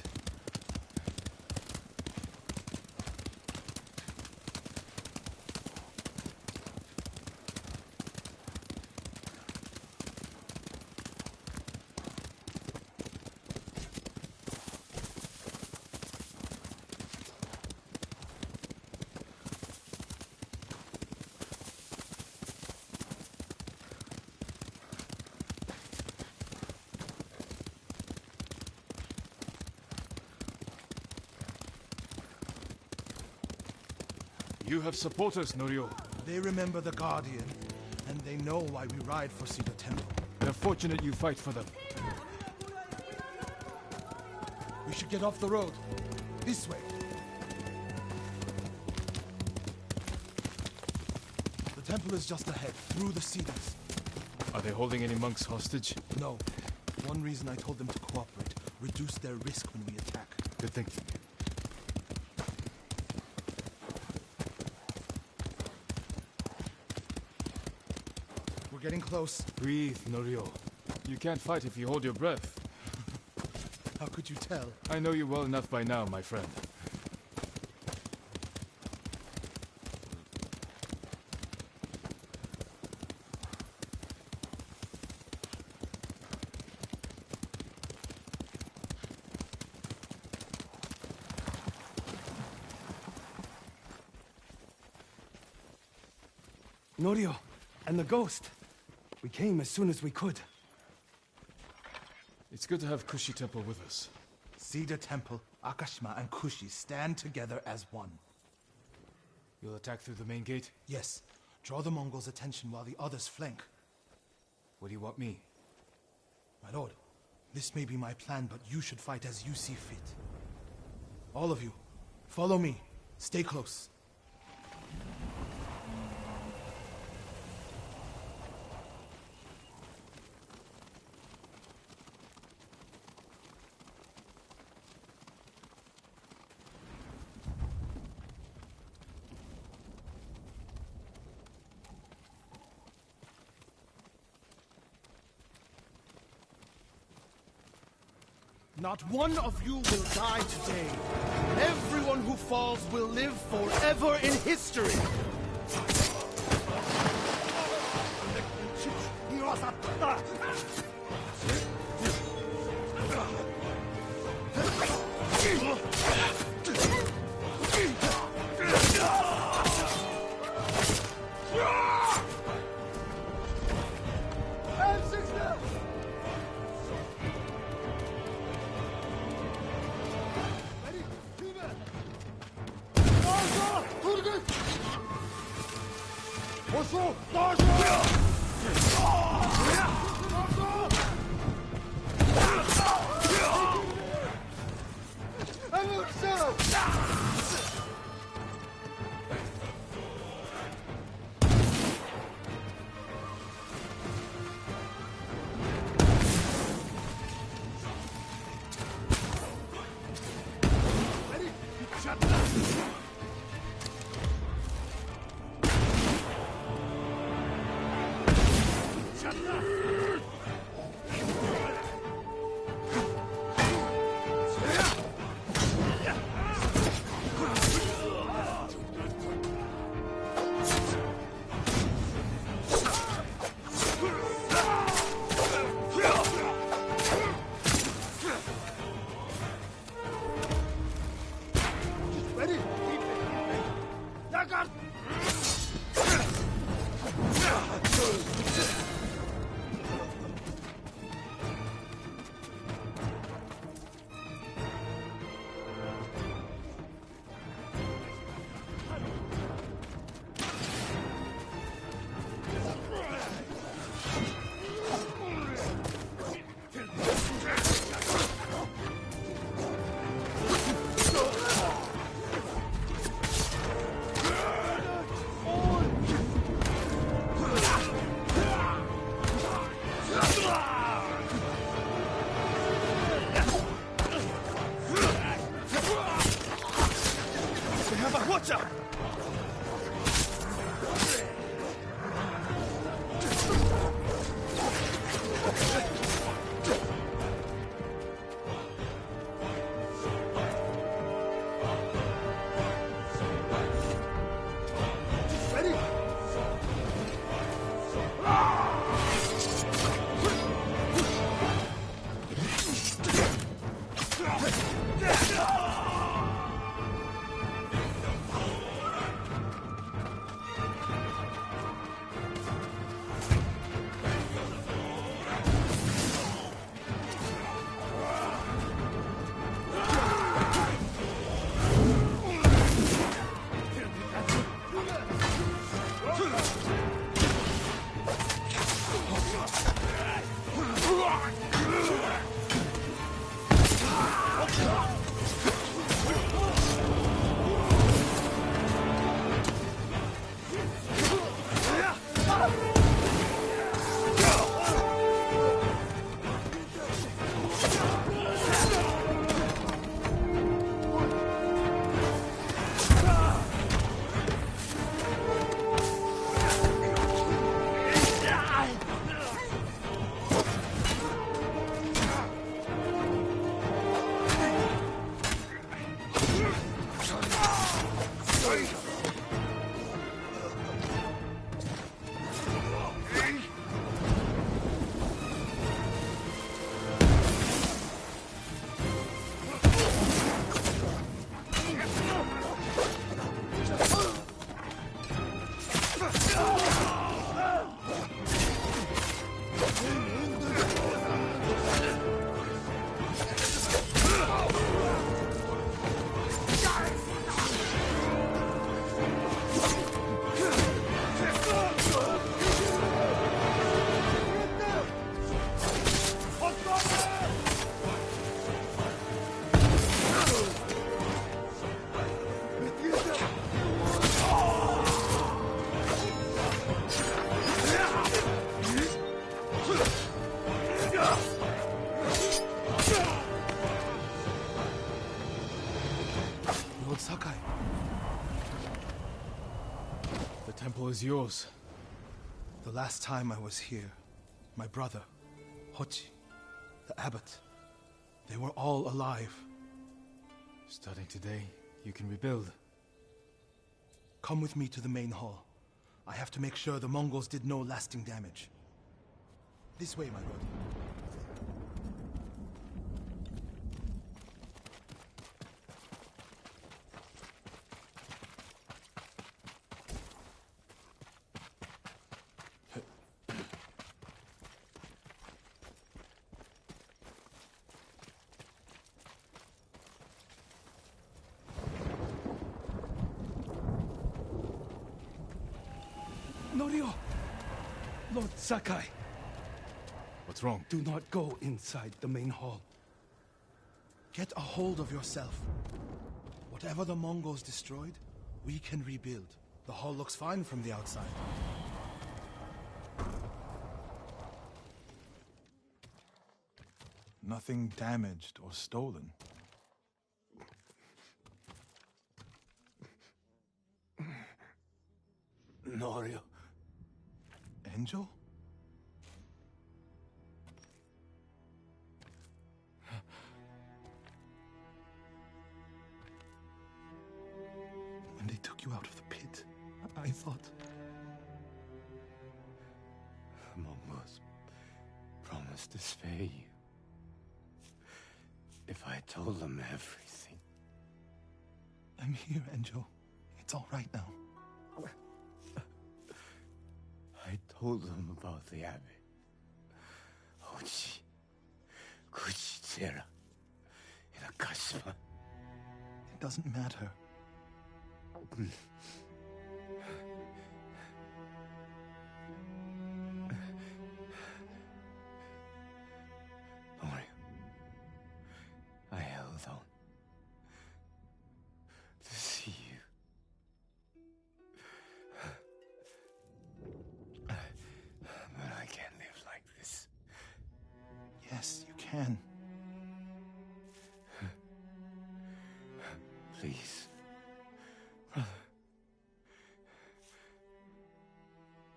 A: You have supporters, Norio.
H: They remember the Guardian, and they know why we ride for Cedar Temple.
A: They're fortunate you fight for them.
H: We should get off the road. This way. The temple is just ahead, through the cedars.
A: Are they holding any monks hostage?
H: No. One reason I told them to cooperate. Reduce their risk when we attack.
A: Good thinking.
H: We're getting close.
A: Breathe, Norio. You can't fight if you hold your breath.
H: How could you tell?
A: I know you well enough by now, my friend.
M: Norio, and the ghost. We came as soon as we could.
A: It's good to have Kushi Temple with us.
H: Cedar Temple, Akashima, and Kushi stand together as one.
A: You'll attack through the main gate?
H: Yes. Draw the Mongols' attention while the others flank.
A: What do you want me?
H: My lord, this may be my plan, but you should fight as you see fit. All of you, follow me. Stay close. Not one of you will die today. Everyone who falls will live forever in history. Lord Sakai.
A: The temple is yours.
H: The last time I was here, my brother, Hochi, the abbot, they were all alive.
A: Starting today, you can rebuild.
H: Come with me to the main hall. I have to make sure the Mongols did no lasting damage. This way, my lord.
M: Norio! Lord Sakai!
A: What's wrong?
M: Do not go inside the main hall.
H: Get a hold of yourself. Whatever the Mongols destroyed, we can rebuild. The hall looks fine from the outside.
O: Nothing damaged or stolen.
M: Norio.
O: Angel?
H: When they took you out of the pit, I thought...
P: Mongols promised to spare you. If I told them everything.
H: I'm here, Angel. It's all right now.
P: I told them about the abbey. Hochi, Kuchitsera, in Akashima.
H: It doesn't matter.
P: Mario, I held on to see you. But I can't live like this.
H: Yes, you can.
P: Please, brother.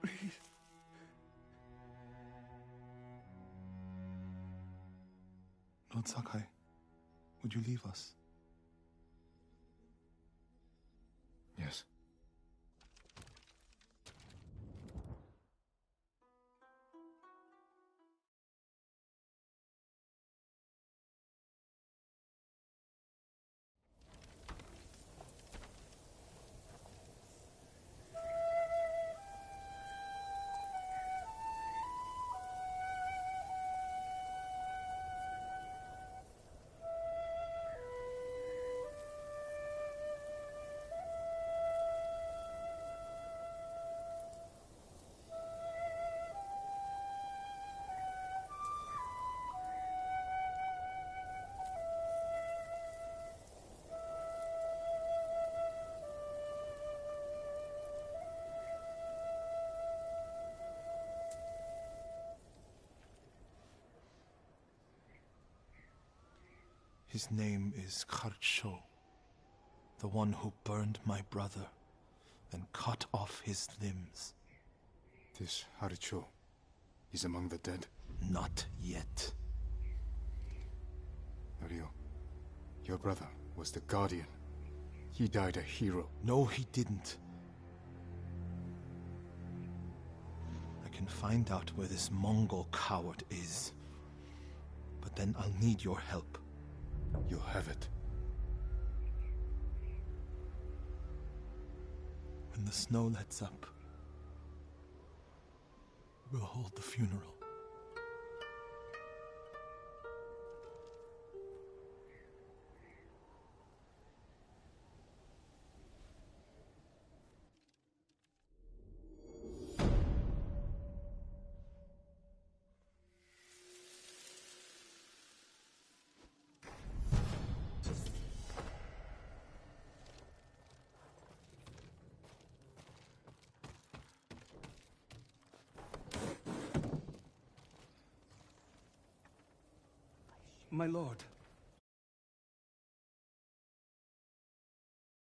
P: Please.
H: Lord Sakai, would you leave us?
A: Yes.
H: His name is Kharcho, the one who burned my brother and cut off his limbs.
A: This Haricho is among the dead?
H: Not yet.
A: Norio, your brother was the Guardian. He died a hero.
H: No, he didn't. I can find out where this Mongol coward is. But then I'll need your help.
A: You'll have it.
H: When the snow lets up, we'll hold the funeral.
M: My lord,